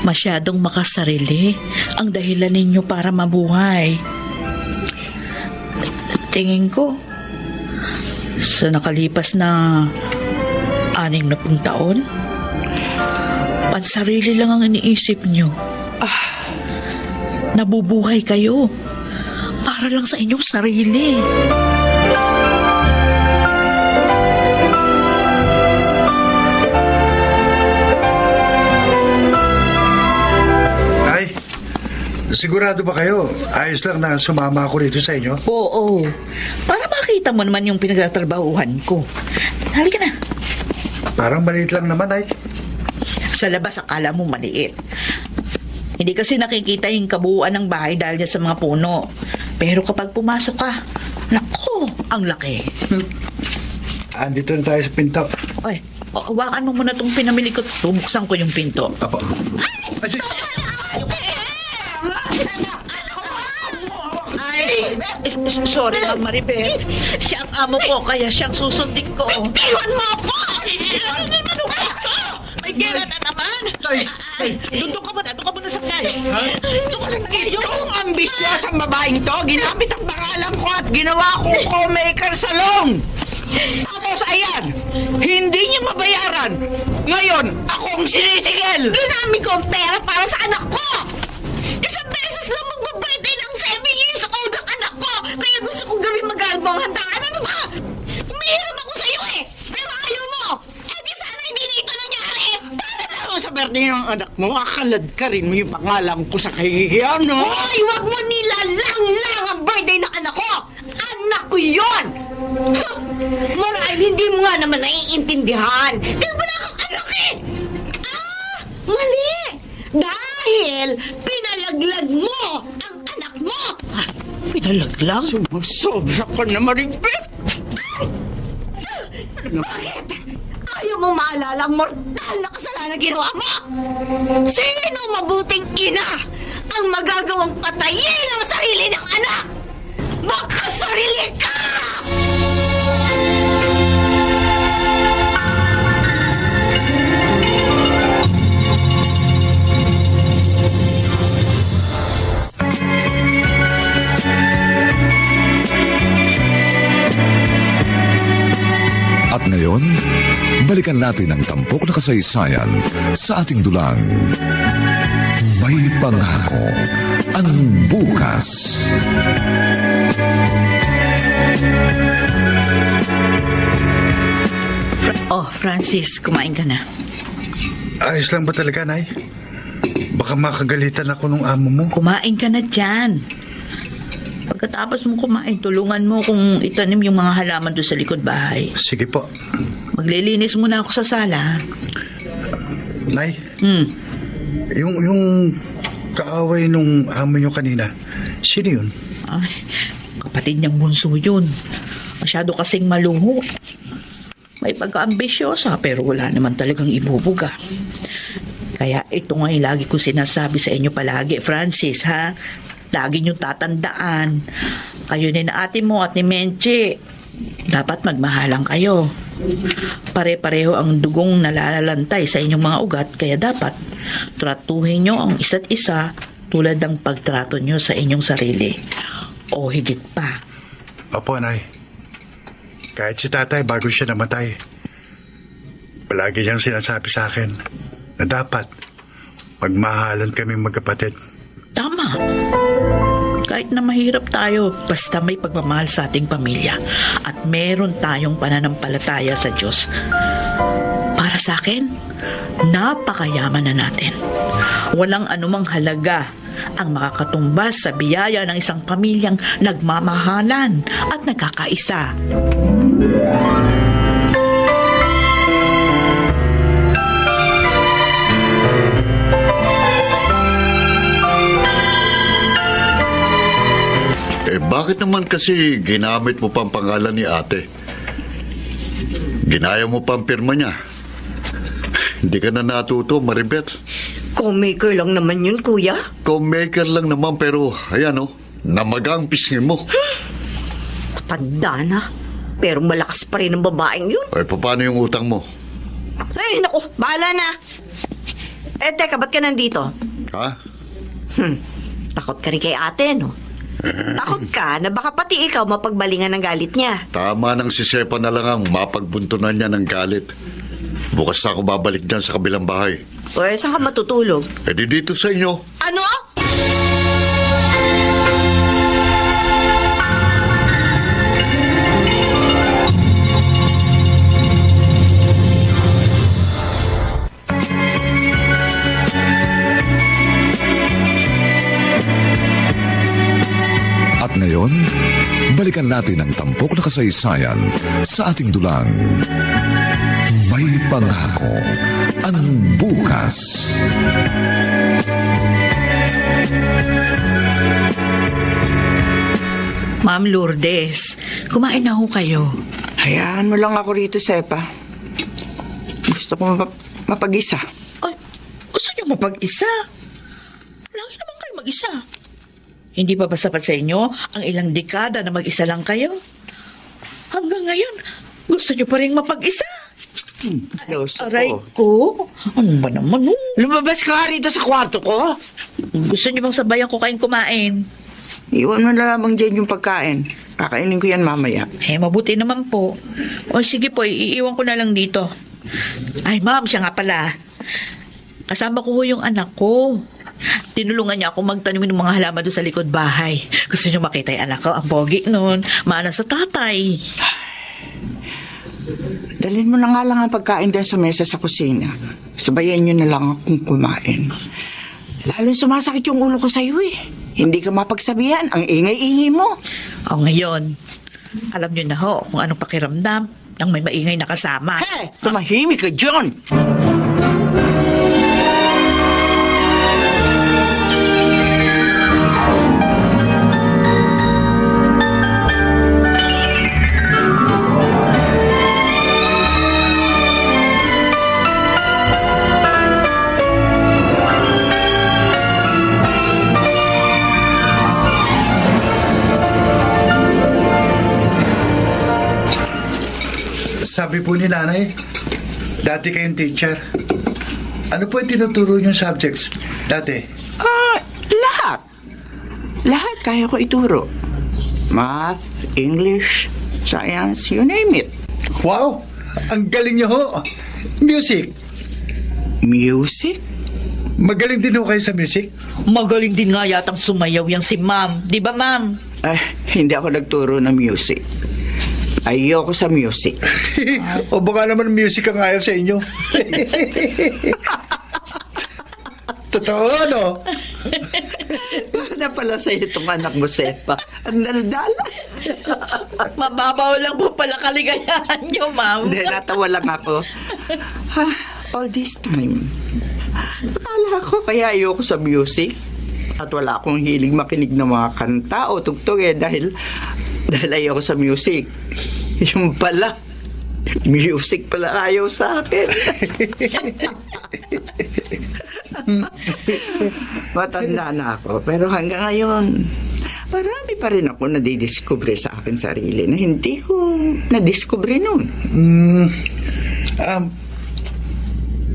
masyadong makasarili ang dahilan ninyo para mabuhay. Tingin ko, sa nakalipas na 60 taon, pansarili lang ang iniisip nyo. Nabubuhay kayo para lang sa inyong sarili. Ay, sigurado ba kayo? Ayos lang na sumama ako rito sa inyo? Oo, para makita mo naman yung pinagtatrabahuhan ko. Halika na. Parang maliit lang naman, ay. Sa labas akala mo maliit. Hindi kasi nakikita yung kabuuan ng bahay dahil dyan sa mga puno. Pero kapag pumasok ka, naku, ang laki. Andito na tayo sa pinto. Ay, hawakan mo muna itong pinamili ko. Bubuksan ko yung pinto. Apo. Sorry, Ma'am Maribel. Siya ang amo ko, kaya siyang susundin ko. Iwan mo ako! May gera na naman. Ay, doon ka muna sa kanya. Doon ka sa kanya. Itong ambisyosang babaeng to, ginamit ang pangalan ko at ginawa kong co-maker salon. Tapos ayan, hindi niya mabayaran. Ngayon, ako ang sinisigil. Ginamit ko ang pera para sa anak ko! Isang beses lang magbabirthday ng 7 years old ang anak ko! Kaya gusto kong gawin magalbo ang handaan. Ano ba? Umihiram ako sa'yo eh! Pero ayaw mo! Eh di sana hindi na ito nangyari! Paano sa birthday ng anak mo, akalad ka rin mo yung pangalan ko sa kahihiyan, no? Hoy! Huwag mo nilalang-lang ang birthday ng anak ko! Anak ko yun! Marahil hindi mo nga naman naiintindihan. Kaya wala kang anak eh! Mali! Dahil pinalaglag mo ang anak mo! Pinalaglag? Sumusobra ka na, Maribel. Bakit? Ayaw mo maalala ang mortal na kasalanan ginawa mo? Sino mabuting ina ang magagawang patayin ang sarili ng anak? Makasarili ka! At ngayon, balikan natin ang tampok na kasaysayan sa ating dulang. May pangako ang bukas. Oh, Francis, kumain ka na. Ayos lang ba talaga, Nay? Baka makagalitan ako nung amo mo. Kumain ka na dyan. Pagkatapos mo kumain, tulungan mo kung itanim yung mga halaman doon sa likod bahay. Sige po. Maglilinis muna ako sa sala. Nay, yung kaaway nung amo nyo kanina, sino yun? Ay, kapatid niyang bunso yun. Masyado kasing maluho. May pagka-ambisyosa pero wala naman talagang ibubuga. Kaya ito nga yung lagi ko sinasabi sa inyo palagi, Francis, ha? Lagi niyong tatandaan. Kayo ni na ate mo at ni Menche, dapat magmahalang kayo. Pare-pareho ang dugong nalalalantay sa inyong mga ugat, kaya dapat tratuhin niyo ang isa't isa tulad ng pagtrato niyo sa inyong sarili. O higit pa. Opo, Nay. Kahit si tatay bago siya namatay, palagi niyang sinasabi sa akin na dapat magmahalan kami magkapatid. Tama. Kahit na mahirap tayo, basta may pagmamahal sa ating pamilya at meron tayong pananampalataya sa Diyos. Para sa akin, napakayaman na natin. Walang anumang halaga ang makakatumbas sa biyaya ng isang pamilyang nagmamahalan at nagkakaisa. Bakit naman kasi ginamit mo pang pangalan ni ate? Ginaya mo pang pirma niya. Hindi ka na natuto, Maribel. Co-maker lang naman yun, kuya. Co-maker lang naman pero, ayan namagang pisngin mo. Tanda na. Pero malakas pa rin ang babaeng yun. Ay, paano yung utang mo? Ay, naku, bahala na. Eh, teka, ba't ka nandito? Ha? Takot ka rin kay ate, no? Takot ka na baka pati ikaw mapagbalingan ng galit niya. Tama nang si Sepa na lang ang mapagbuntunan niya ng galit. Bukas na ako babalik dyan sa kabilang bahay. O, saan ka matutulog? Eh di dito sa inyo. Ano? Ngayon, balikan natin ang tampok na kasaysayan sa ating dulang. May pangako ang bukas. Ma'am Lourdes, kumain na ho kayo. Hayaan mo lang ako rito, Sepa. Gusto ko mapag-isa. Ay, gusto niyo mapag-isa? Lagi naman kayo mag-isa. Hindi pa ba sapat sa inyo ang ilang dekada na mag-isa lang kayo? Hanggang ngayon, gusto niyo pa rin mapag-isa? Aray ko. Ano ba naman? Lumabas ka nga rito sa kwarto ko. Gusto niyo bang sabayan ko kayong kumain? Iwan mo na lamang dyan yung pagkain. Kakainin ko yan mamaya. Mabuti naman po. O sige po, iiwan ko na lang dito. Ay, ma'am, siya nga pala. Kasama ko ho yung anak ko. Tinulungan niya ako magtanim ng mga halaman doon sa likod bahay. Gusto niyo makita yung anak ko? Ang pogi nun. Maana sa tatay. Dalhin mo na nga lang ang pagkain dyan sa mesa sa kusina. Sabayan nyo na lang akong kumain. Lalo sumasakit yung ulo ko sa'yo eh. Hindi ka mapagsabihan. Ang ingay-ingay mo. O ngayon, alam niyo na ho kung anong pakiramdam nang may maingay na kasama. Hey! Tumahimik ka dyan! Sabi po ni nanay, dati kayong teacher. Ano po yung tinuturo niyong subjects dati? Lahat. Lahat kaya ko ituro. Math, English, science, you name it. Wow! Ang galing niyo ho! Music! Music? Magaling din ho kayo sa music? Magaling din nga yatang sumayaw yan si ma'am. Di ba, ma'am? Hindi ako nagturo ng music. Ayoko sa music. O baka naman music ang ayaw sa inyo. Totoo, no? Wala pala sa'yo itong anak mo, Sepa. Ang daldala. Mababaw lang po pala kaligayahan niyo, ma'am. Hindi, natawa lang ako. All this time, akala ko kaya ayoko sa music. At wala akong hiling makinig ng mga kanta o tugtog dahil ayoko sa music. Yung pala, music pala ayaw sa akin. Matanda na ako, pero hanggang ngayon, marami pa rin ako nadidiskubre sa akin sarili na hindi ko nadiskubre noon.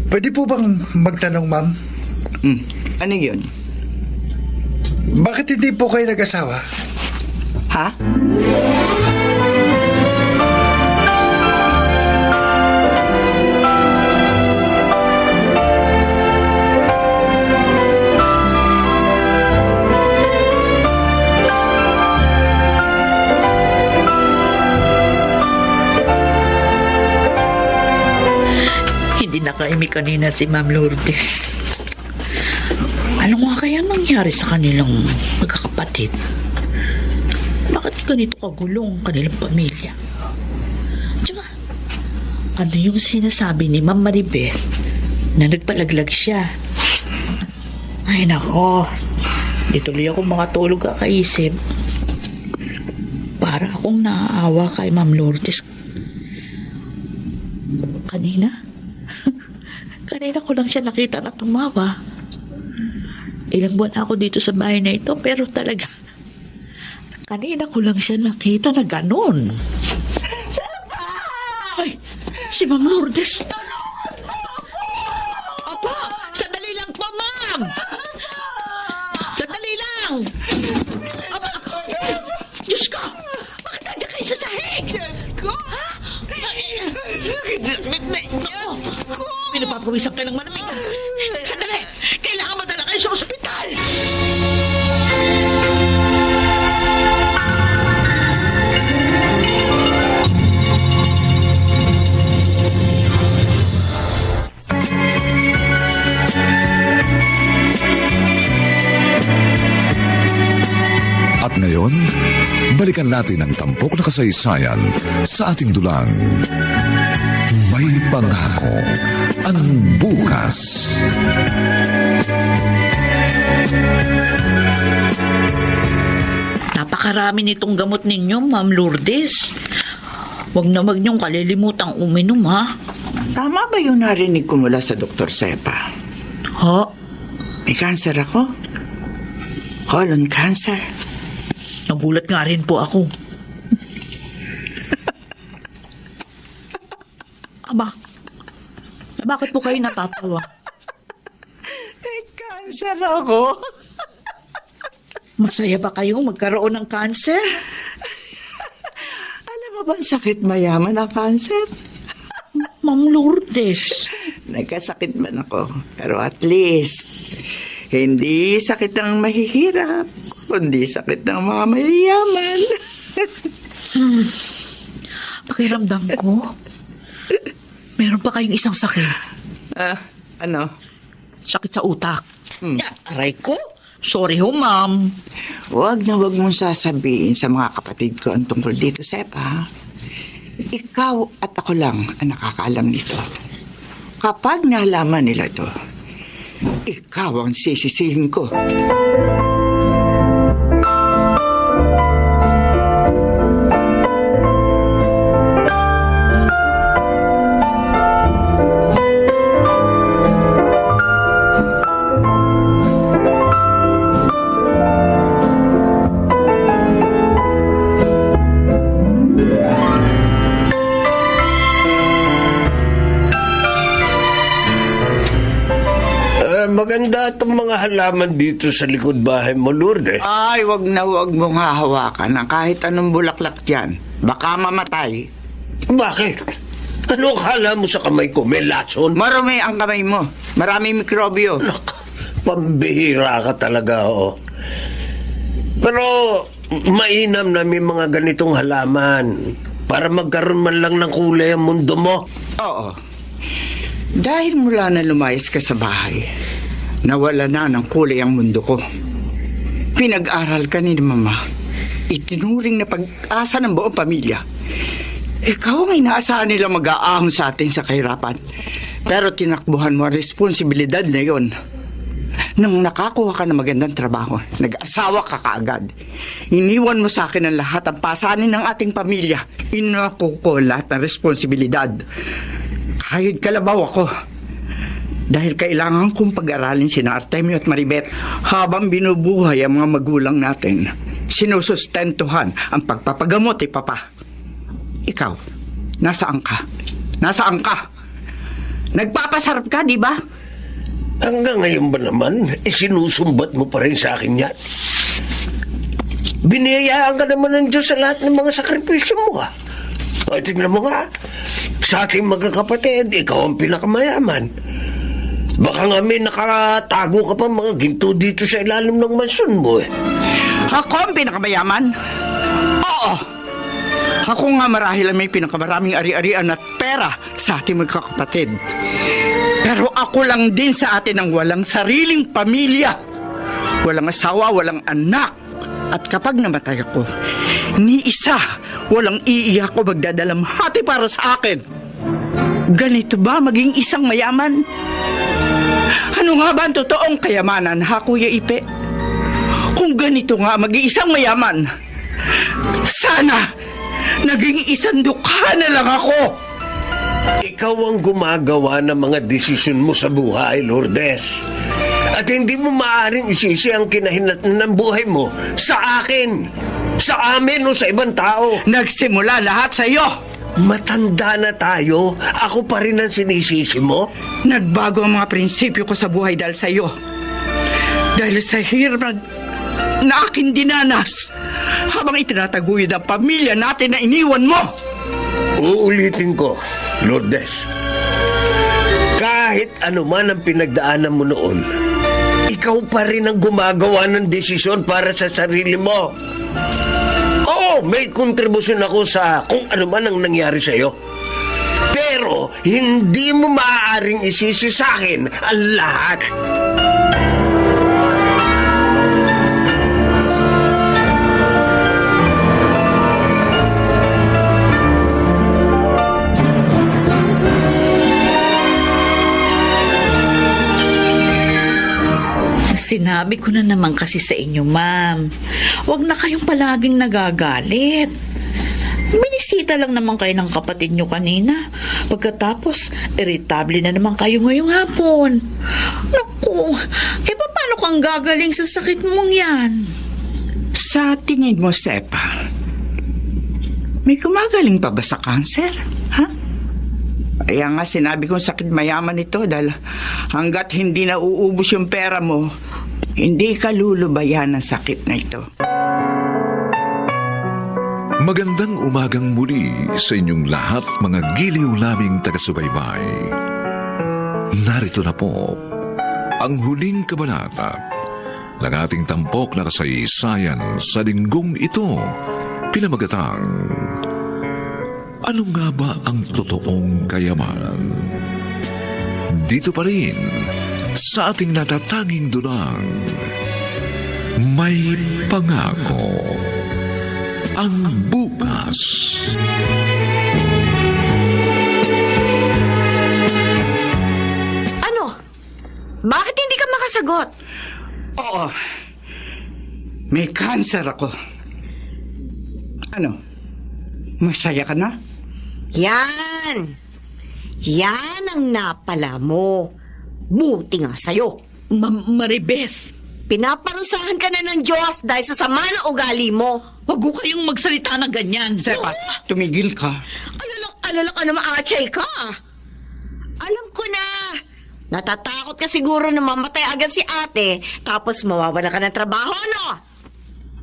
Pwede po bang magtanong, ma'am? Ano yun? Bakit hindi po kayo nag-asawa? Ha? Hindi nakaimik kanina si Ma'am Lourdes. Ano nga kaya nangyari sa kanilang magkakapatid? Bakit ganito kagulong ang kanilang pamilya? Tsaka, ano yung sinasabi ni Ma'am Maribeth na nagpalaglag siya? Ay nako, di tuloy ako makatulog kakaisip. Para akong naaawa kay Ma'am Lourdes. Kanina ko lang siya nakita na tumawa. Ilang buwan ako dito sa bahay na ito, pero talaga, kanina ko lang siya nakita na ganon. Ay, si Ma'am Lourdes. Apa, sandali lang po, ma'am. Sandali lang. Apa, Diyos ko, bakit nandiyan kayo sa sahig? Ha? Pinapapawisan kayo ng malamig. Sandali, kailangan madala kayo sa ospital. At ngayon, balikan natin ang tampok na kasaysayan sa ating dulang. May pangako ang bukas. Napaka napakarami nitong gamot ninyo, Ma'am Lourdes. Huwag na wag niyong kalilimutang uminom, ha? Tama ba yung narinig ko mula sa Dr. Sepa? Ha? May cancer ako. Colon cancer. Nagulat nga rin po ako. Aba, bakit po kayo natatawa? May cancer ako. Masaya ba kayong magkaroon ng cancer? Alam mo ba sakit mayaman ang cancer? Ma'am Lourdes. Nagkasakit man ako, pero at least, hindi sakit ng mahihirap, kundi sakit ng mga mayayaman. Pakiramdam ko, meron pa kayong isang sakit. Ano? Sakit sa utak. Aray ko. Sorry ho, ma'am. Huwag na huwag mong sasabihin sa mga kapatid ko ang tungkol dito, Sepa. Ikaw at ako lang ang nakakaalam nito. Kapag nalaman nila ito, ikaw ang sisisihin ko. Maganda itong mga halaman dito sa likod bahay mo, Lourdes. Ay, wag na wag mong hahawakan ng kahit anong bulaklak dyan. Baka mamatay. Bakit? Ano akala mo sa kamay ko? May lason? Marumi ang kamay mo. Maraming mikrobyo. Pambihira ka talaga, oh. Pero mainam na may mga ganitong halaman para magkaroon man lang ng kulay ang mundo mo. Oo. Dahil mula na lumayas ka sa bahay, nawala na ng kulay ang mundo ko. Pinag-aral ka ni Mama. Itinuring na pag-asa ng buong pamilya. Ikaw ang inaasahan nila mag-aahon sa atin sa kahirapan. Pero tinakbuhan mo ang responsibilidad na yon. Nang nakakuha ka ng magandang trabaho, nag-asawa ka kaagad. Iniwan mo sa akin ang lahat ang pasanin ng ating pamilya. Inaku ko lahat ng responsibilidad. Kahit kalabaw ako. Dahil kailangan kong pag-aralin sina Artemio at Maribet habang binubuhay ang mga magulang natin. Sinusustentuhan ang pagpapagamot ni Papa. Ikaw, nasaan ka? Nasaan ka? Nagpapasarap ka, di ba? Hanggang ngayon ba naman, sinusumbat mo pa rin sa akin yan? Biniyayaan ka naman ng Diyos sa lahat ng mga sakripisyo mo, ha? O, tignan mo nga, sa ating magkakapatid, ikaw ang pinakamayaman. Baka nga may nakatago ka pa mga ginto dito sa ilalim ng mansyon mo, eh. Ako ang pinakamayaman? Oo. Ako nga marahil ang may pinakamaraming ari-arian at pera sa ating magkakapatid. Pero ako lang din sa atin ang walang sariling pamilya. Walang asawa, walang anak. At kapag namatay ako, ni isa, walang iiyak o magdadalamhati para sa akin. Ganito ba maging isang mayaman? Ano nga ba ang totoong kayamanan, ha, Kuya Ipe? Kung ganito nga maging isang mayaman, sana naging isang dukha na lang ako. Ikaw ang gumagawa ng mga desisyon mo sa buhay, Lourdes. At hindi mo maaaring isisi ang kinahinatnan ng buhay mo sa akin, sa amin o sa ibang tao. Nagsimula lahat sa iyo. Matanda na tayo, ako pa rin ang sinisisi mo? Nagbago ang mga prinsipyo ko sa buhay dahil sa iyo. Dahil sa hirap na aking dinanas habang itinataguyod ang pamilya natin na iniwan mo. Uulitin ko, Lourdes. Kahit ano man ang pinagdaanan mo noon, ikaw pa rin ang gumagawa ng desisyon para sa sarili mo. Oo, may kontribusyon ako sa kung ano man ang nangyari sa'yo. Pero hindi mo maaaring isisi sa akin ang lahat. Sinabi ko na naman kasi sa inyo, ma'am. Huwag na kayong palaging nagagalit. Binisita lang naman kayo ng kapatid nyo kanina. Pagkatapos, irritable na naman kayo ngayong hapon. Naku, paano kang gagaling sa sakit mong yan? Sa tingin mo, Sepa, may kumagaling pa ba sa cancer? Ha? Kaya nga sinabi kong sakit mayaman ito dahil hanggat hindi na uubos yung pera mo, hindi ka lulubayan ng sakit na ito. Magandang umagang muli sa inyong lahat, mga giliw naming taga-subaybay. Narito na po ang huling kabanata ng ating tampok na kasaysayan sa linggong ito, pinamagatang Ano nga ba ang totoong kayamanan? Dito pa rin sa ating natatanging dunang May Pangako ang bukas. Ano? Bakit hindi ka makasagot? Oo. May cancer ako. Ano? Masaya ka na? Yan! Yan ang napala mo. Buti nga sa'yo. Maribeth, Pinaparusahan ka na ng Diyos dahil sa sama ng ugali mo. wag ko kayong magsalita ng ganyan. Sepa, tumigil ka. Alala ka naman, Achay ka. Alam ko na. Natatakot ka siguro na mamatay agad si ate, tapos mawawala ka ng trabaho, no?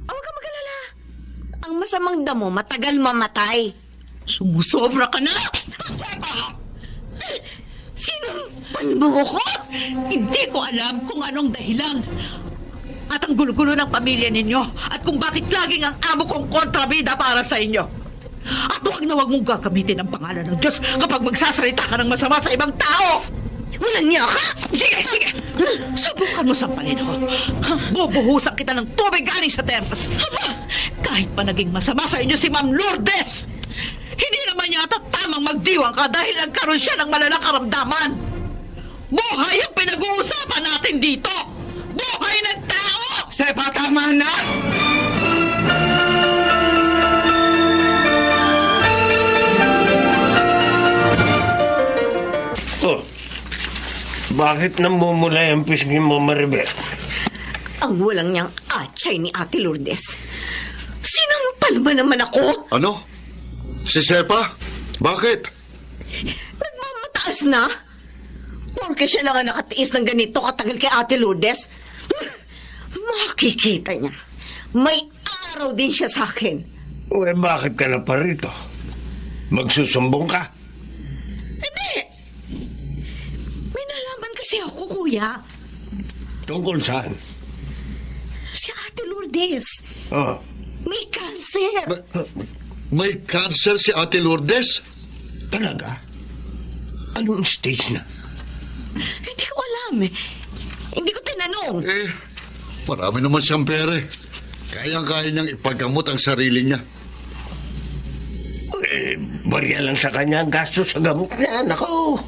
Huwag ka mag-alala. Ang masamang damo, matagal mamatay. Sumusobra ka na! Sinumpan mo ko? Hindi ko alam kung anong dahilan. At ang gulo-gulo ng pamilya ninyo. At kung bakit laging ang amo kong kontrabida para sa inyo. At huwag na huwag mong gagamitin ang pangalan ng Diyos kapag magsasalita ka ng masama sa ibang tao. Walang niya ka? Sige! Subukan mo sampalin ako. Bubuhusan kita ng tubig galing sa termos. Kahit pa naging masama sa inyo si Ma'am Lourdes, hindi naman yata tamang magdiwang ka dahil nagkaroon siya ng malalang karamdaman. Buhay ang pinag-uusapan natin dito. Buhay ng tao! Sepa, tama na! Oh, bakit namumula yung pisngi mo, Maribel? Ang walang niyang Achay ni Ate Lourdes. Sinampal ba naman ako? Ano? Si Sepa? Bakit? Nagmamataas na? Porque siya lang ang nakatiis ng ganito katagal kay Ate Lourdes. Makikita niya. May araw din siya sa akin. Uy, bakit ka na pa rito? Magsusumbong ka? Hindi! May nalaman kasi ako, kuya. Tungkol saan? Si Ate Lourdes. Oh, May cancer. May cancer si Ate Lourdes? talaga? Anong stage na? Hindi ko alam eh. Hindi ko tinanong. Marami naman siyang pera. Kayang-kaya niyang ipaggamot ang sarili niya. Barya lang sa kanya ang gasto sa gamot niya, nako.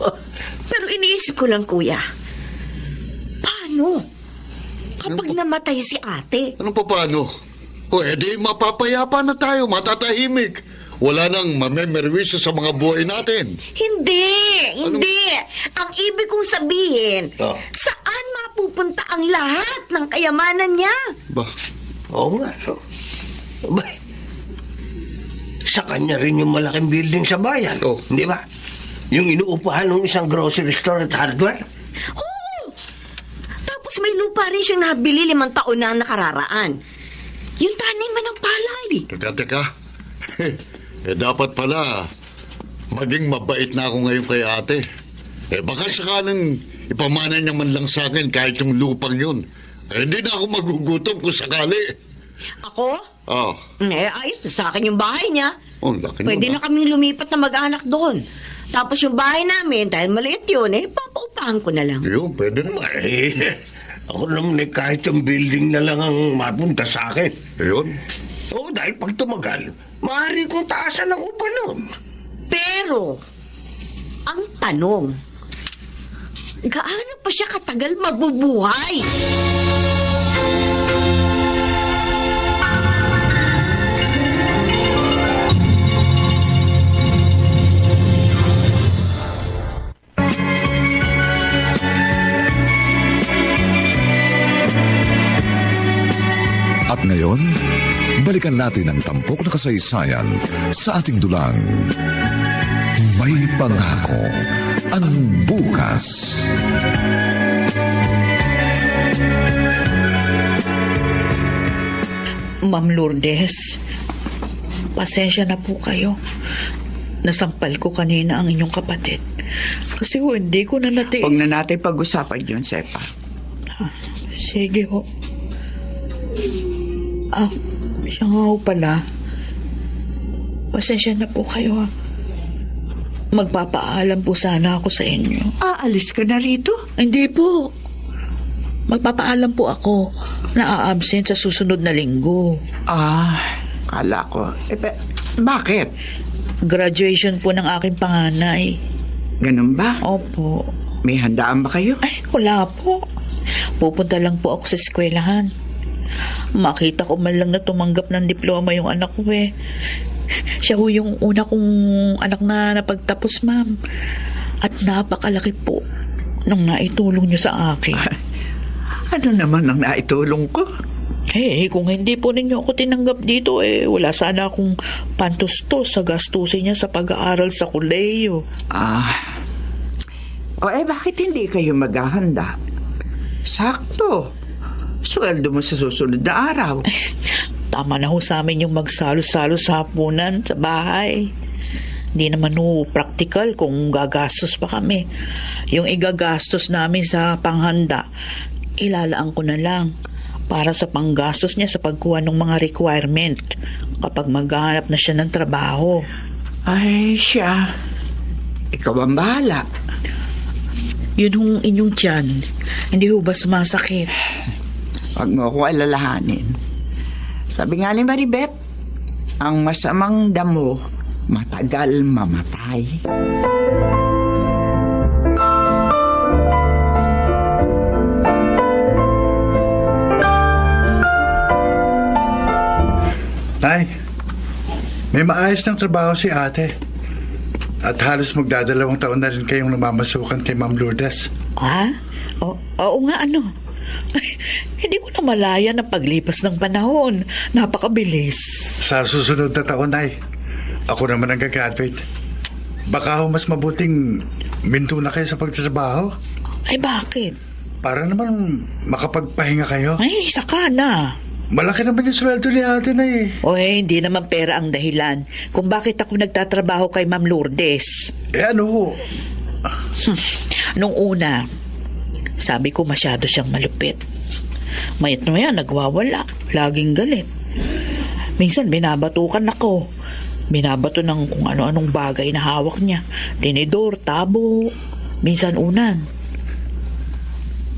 Pero iniisip ko lang, kuya. Paano? Kapag namatay si ate? Anong paano? O edi mapapayapa na tayo, matatahimik. Wala nang mamemerwisyo sa mga buhay natin. Hindi. Ang ibig kong sabihin, Oh. saan mapupunta ang lahat ng kayamanan niya? Ba? Oo nga. Ba, sa kanya rin yung malaking building sa bayan. Oh. Di ba? Yung inuupahan ng isang grocery store at hardware. Oo. Tapos may lupa rin siyang nabili 5 taon na nakararaan. Yung taniman ng palay. Teka. Dapat pala maging mabait na ako ngayon kay ate. Baka sakaling ipamana niya man lang sa akin kahit yung lupang yun. Hindi na ako magugutom kung sakali. Ako? Oh. Ayos na sa akin yung bahay niya. Oh, laki Pwede nun, na kaming lumipat na mag-anak doon. Tapos yung bahay namin, dahil maliit yun, papaupahan ko na lang. Yun, pwede naman. Ako naman kahit yung building na lang ang mapunta sa akin. Yun. Oo, dahil pag tumagal, maaari kong taasan ng upa nun. Pero, ang tanong, gaano pa siya katagal mabubuhay? At ngayon, balikan natin ang tampok na kasaysayan sa ating dulang. May pangako ang bukas. Ma'am Lourdes, pasensya na po kayo. Nasampal ko kanina ang inyong kapatid. Kasi hindi ko na natiis. Huwag na natin pag-usapan yun, Sepa. Sige ho. Siya nga ho pala. Pasensya na po kayo ha. Magpapaalam po sana ako sa inyo. Aalis ka na rito? Hindi po. Magpapaalam po ako na a-absent sa susunod na linggo. Kala ko. Bakit? Graduation po ng aking panganay. Ganun ba? Opo. May handaan ba kayo? Ay, wala po. Pupunta lang po ako sa eskwelahan. Makita ko man lang na tumanggap ng diploma yung anak ko eh. Siya ho yung una kong anak na napagtapos, ma'am. At napakalaki po nung naitulong niyo sa akin. Ano naman ang naitulong ko? Kung hindi po ninyo ako tinanggap dito, wala sana akong pantustos sa gastusin niya sa pag-aaral sa kolehiyo. Bakit hindi kayo maghahanda? Sakto. Sweldo mo sa susunod na araw. Tama na ho sa amin yung magsalo-salo sa hapunan sa bahay. Hindi naman ho practical kung gagastos pa kami. Yung igagastos namin sa panghanda, ilalaan ko na lang para sa panggastos niya sa pagkuha ng mga requirement kapag maghahanap na siya ng trabaho. Ay, siya. Ikaw ang bahala. Yun hong inyong tiyan, hindi ho ba sumasakit? Huwag mo akong alalahanin. Sabi nga ni Maribeth, ang masamang damo, matagal mamatay. Nay, may maayos ng trabaho si ate. At halos magdadalawang taon na rin kayong namamasukan kay Ma'am Lourdes. Oo nga, ano? Ay, hindi ko na malaya na paglipas ng panahon. Napakabilis. Sa susunod na taon, Nay, ako naman ang gagraduate. Baka ho mas mabuting minto na kayo sa pagtatrabaho. Ay, bakit? Para naman makapagpahinga kayo. Ay, saka na. Malaki naman yung sweldo ni ate na eh. Hindi naman pera ang dahilan kung bakit ako nagtatrabaho kay Ma'am Lourdes. Ano ho? Nung una, sabi ko masyado siyang malupit. Mayat na yan, nagwawala. Laging galit. Minsan binabatukan ako. Binabato ng kung ano-anong bagay na hawak niya. Tinidor, tabo, minsan unan.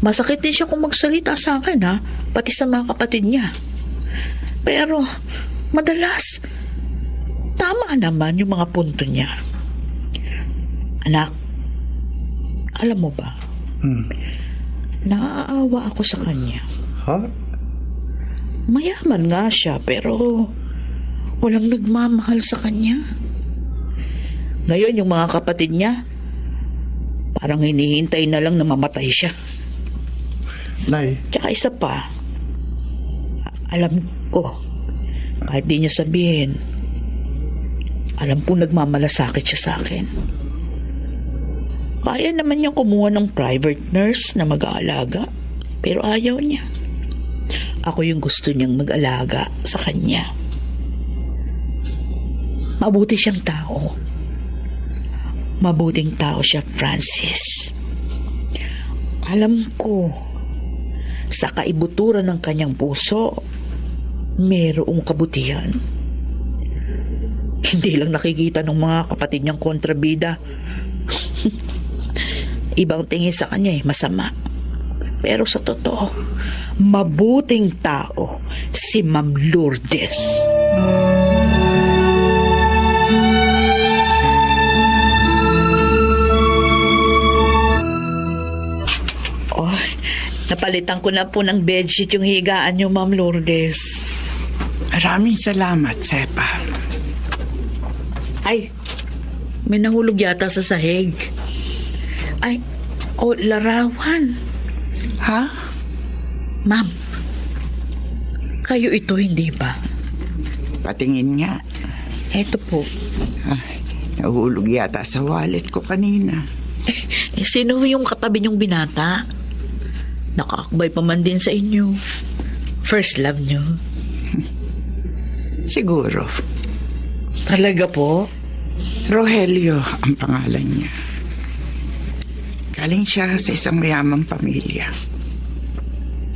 Masakit din siya kung magsalita sa akin, ha? Pati sa mga kapatid niya. Pero, madalas, tama naman yung mga punto niya. Anak, alam mo ba? Naaawa ako sa kanya. Ha? Mayaman nga siya, pero walang nagmamahal sa kanya. Ngayon, yung mga kapatid niya, parang hinihintay na lang na mamatay siya. Nay. Tsaka isa pa, alam ko, kahit di niya sabihin, alam ko nagmamalasakit siya sa akin. Kaya naman niyang kumuha ng private nurse na mag-aalaga, pero ayaw niya. Ako yung gusto niyang mag-alaga sa kanya. Mabuti siyang tao. Mabuting tao siya, Francis. Alam ko, sa kaibuturan ng kanyang puso, mayroong kabutihan. Hindi lang nakikita ng mga kapatid niyang kontrabida. Ibang tingin sa kanya masama. Pero sa totoo, mabuting tao si Ma'am Lourdes. Napalitan ko na po ng bedsheet yung higaan niyo, Ma'am Lourdes. Maraming salamat, Sepa. Ay, may nahulog yata sa sahig. Ay, larawan. Ha? Ma'am, Kayo ito, hindi ba? Patingin nga. Eto po. Ay, nahulog yata sa wallet ko kanina. Sino yung katabi niyong binata? Nakaakbay pa man din sa inyo. First love niyo. Siguro. Talaga po? Rogelio ang pangalan niya. Galing siya sa isang mayamang pamilya.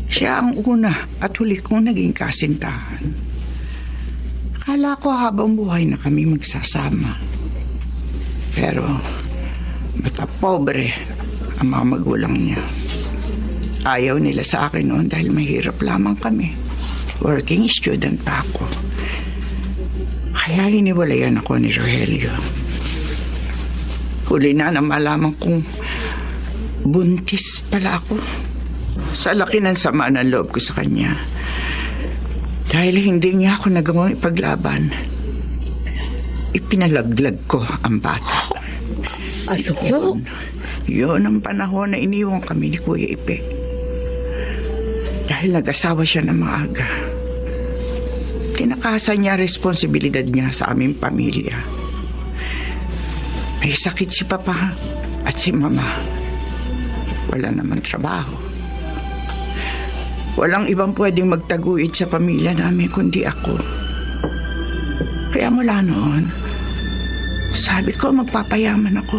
Siya ang una at huli kong naging kasintahan. Akala ko habang buhay na kami magsasama. Pero mata pobre ang mga magulang niya. Ayaw nila sa akin noon dahil mahirap lamang kami. Working student pa ako. Kaya hiniwalayan ako ni Rogelio. Huli na malaman kong buntis pala ako. Sa laki ng sama ng loob ko sa kanya. Dahil hindi niya ako nagawang ipaglaban, ipinalaglag ko ang bata. Ano? Yun ang panahon na iniwan kami ni Kuya Ipe. Dahil nag-asawa siya ng maaga. Tinakasan niya responsibilidad niya sa aming pamilya. May sakit si Papa at si Mama. Wala naman trabaho. Walang ibang pwedeng magtaguyod sa pamilya namin kundi ako. Kaya mula noon, sabi ko magpapayaman ako.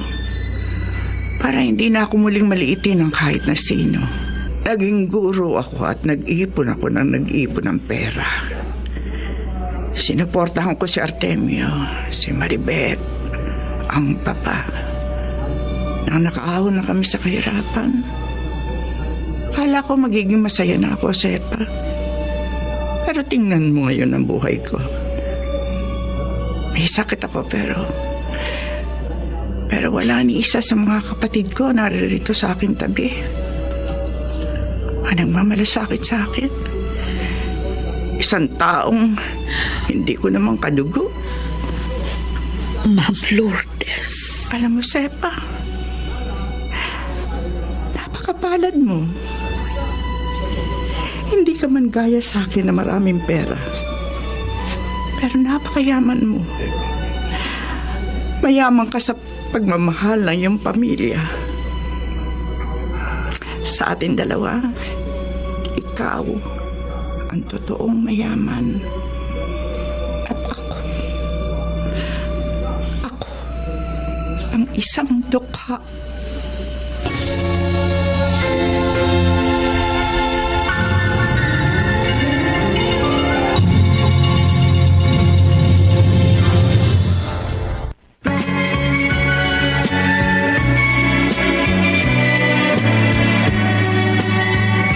Para hindi na ako muling maliitin ng kahit na sino. Naging guro ako at nag-ipon ako ng nag-ipon ng pera. Sinuportahan ko si Artemio, si Maribeth, ang Papa. Nang nakaahon na kami sa kahirapan. Akala ko magiging masaya na ako, Sepa. Pero tingnan mo ngayon ang buhay ko. May sakit ako pero wala ni isa sa mga kapatid ko naririto sa aking tabi. Ang nagmamalasakit sa akin. Isang taong hindi ko naman kadugo. Ma'am Lourdes. Alam mo, Sepa, napakapalad mo. Hindi ka man gaya sa akin na maraming pera. Pero napakayaman mo. Mayaman ka sa pagmamahal ng iyong pamilya. Sa ating dalawa, ikaw ang totoong mayaman. At ako ang isang dukha.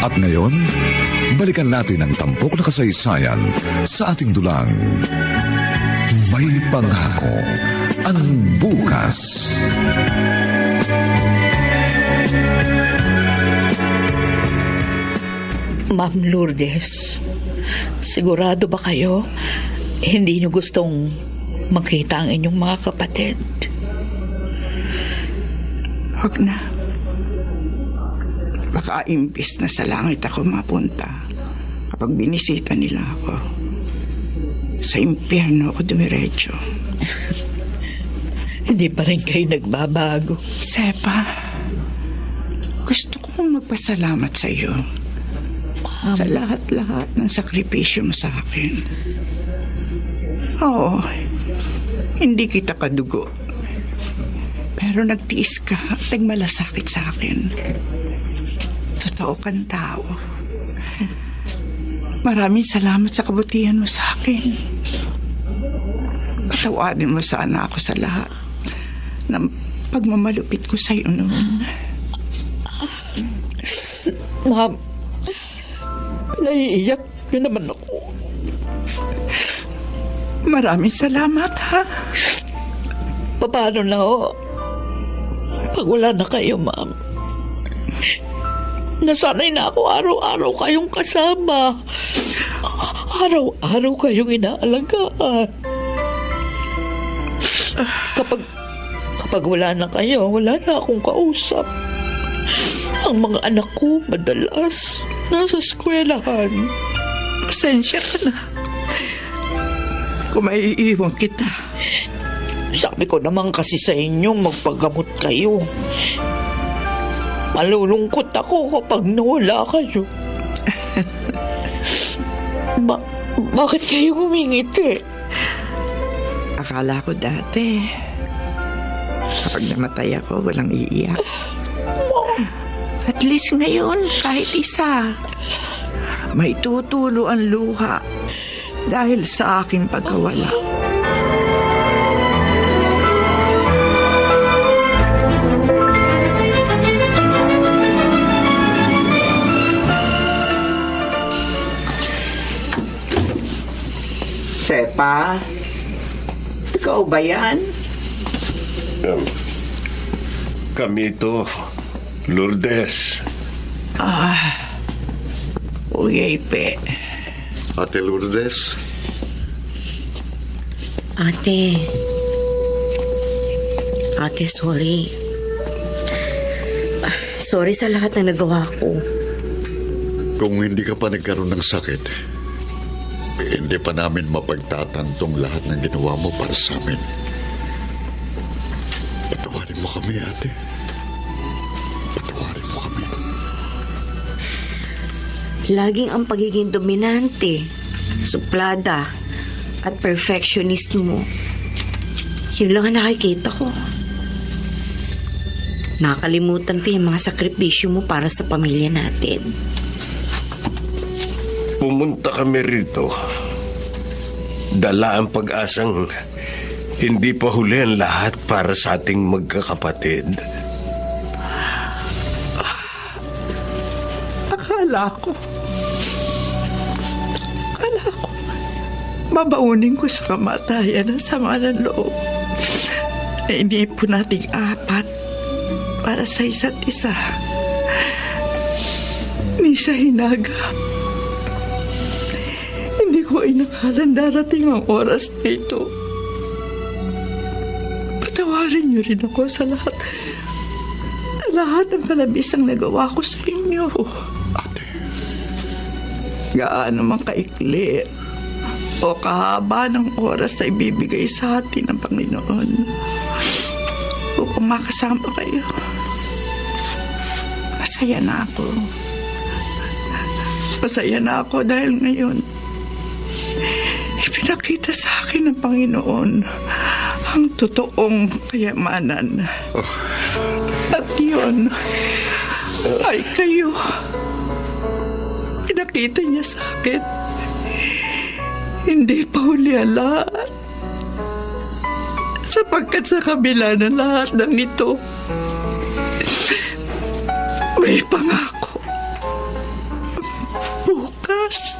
At ngayon, balikan natin ang tampok na kasaysayan sa ating dulang. May pangako ang bukas. Ma'am Lourdes, sigurado ba kayo hindi niyo gustong makita ang inyong mga kapatid? Huwag na. Baka imbis na sa langit ako mapunta kapag binisita nila ako. Sa impyerno ako dumiretso. Hindi pa rin kayo nagbabago. Sepa, gusto kong magpasalamat sa iyo. Sa lahat-lahat ng sakripisyo mo sa akin. Oo, hindi kita kadugo. Pero nagtiis ka at nagmalasakit sa akin. Totoo kang tao. Maraming salamat sa kabutihan mo sa akin. Patawarin mo sana ako sa lahat ng pagmamalupit ko sa iyo noon. Ma'am, naiiyak yun naman ako. Maraming salamat, ha? Paano na ho? Pag wala na kayo, ma'am. Nasanay na ako araw-araw kayong kasama. Araw-araw kayong inaalagaan. Kapag wala na kayo, wala na akong kausap. Ang mga anak ko madalas nasa eskwelahan. Pasensya ka na. Kung maiiwan kita. Sabi ko naman kasi sa inyong magpagamot kayo. Malulungkot ako kapag nawala kayo. Bakit kayo humingiti? Akala ko dati, kapag namatay ako, walang iiyak. At least ngayon, kahit isa, may tutulo ang luha dahil sa aking pagkawala. Sepa, ikaw ba yan? Kami ito, Lourdes. Uyay, pe. Ate Lourdes, Ate, sorry. Sorry sa lahat ng nagawa ko. kung hindi ka pa nagkaroon ng sakit, hindi pa namin mapagtatantong lahat ng ginawa mo para sa amin. Patawarin mo kami, ate. Patawarin mo kami. Laging ang pagiging dominante, suplada, at perfectionist mo. Yun lang ang nakikita ko. Nakakalimutan ko yung mga sakripisyo mo para sa pamilya natin. Pumunta kami rito. Dala ang pag-asang hindi pa huli ang lahat para sa ating magkakapatid. Akala ko, babaunin ko sa kamatayan ang sama ng loob. Iniipon nating 4 para sa isa't isa. Misa Hinaga. Hindi ko inakalang darating ang oras na ito. Patawarin niyo rin ako sa lahat ng kalabisang nagawa ko sa inyo. Ate. Gaano man kaikli o kahaba ng oras ay ibibigay sa atin ng Panginoon upang makasama kayo. Masaya na ako. Masaya na ako dahil ngayon ipinakita sa akin ng Panginoon ang totoong kayamanan. At yun ay kayo. Pinakita niya sa akin. Hindi pa huli ang lahat. Sapagkat sa kabila ng lahat ng ito, may pangako. Bukas.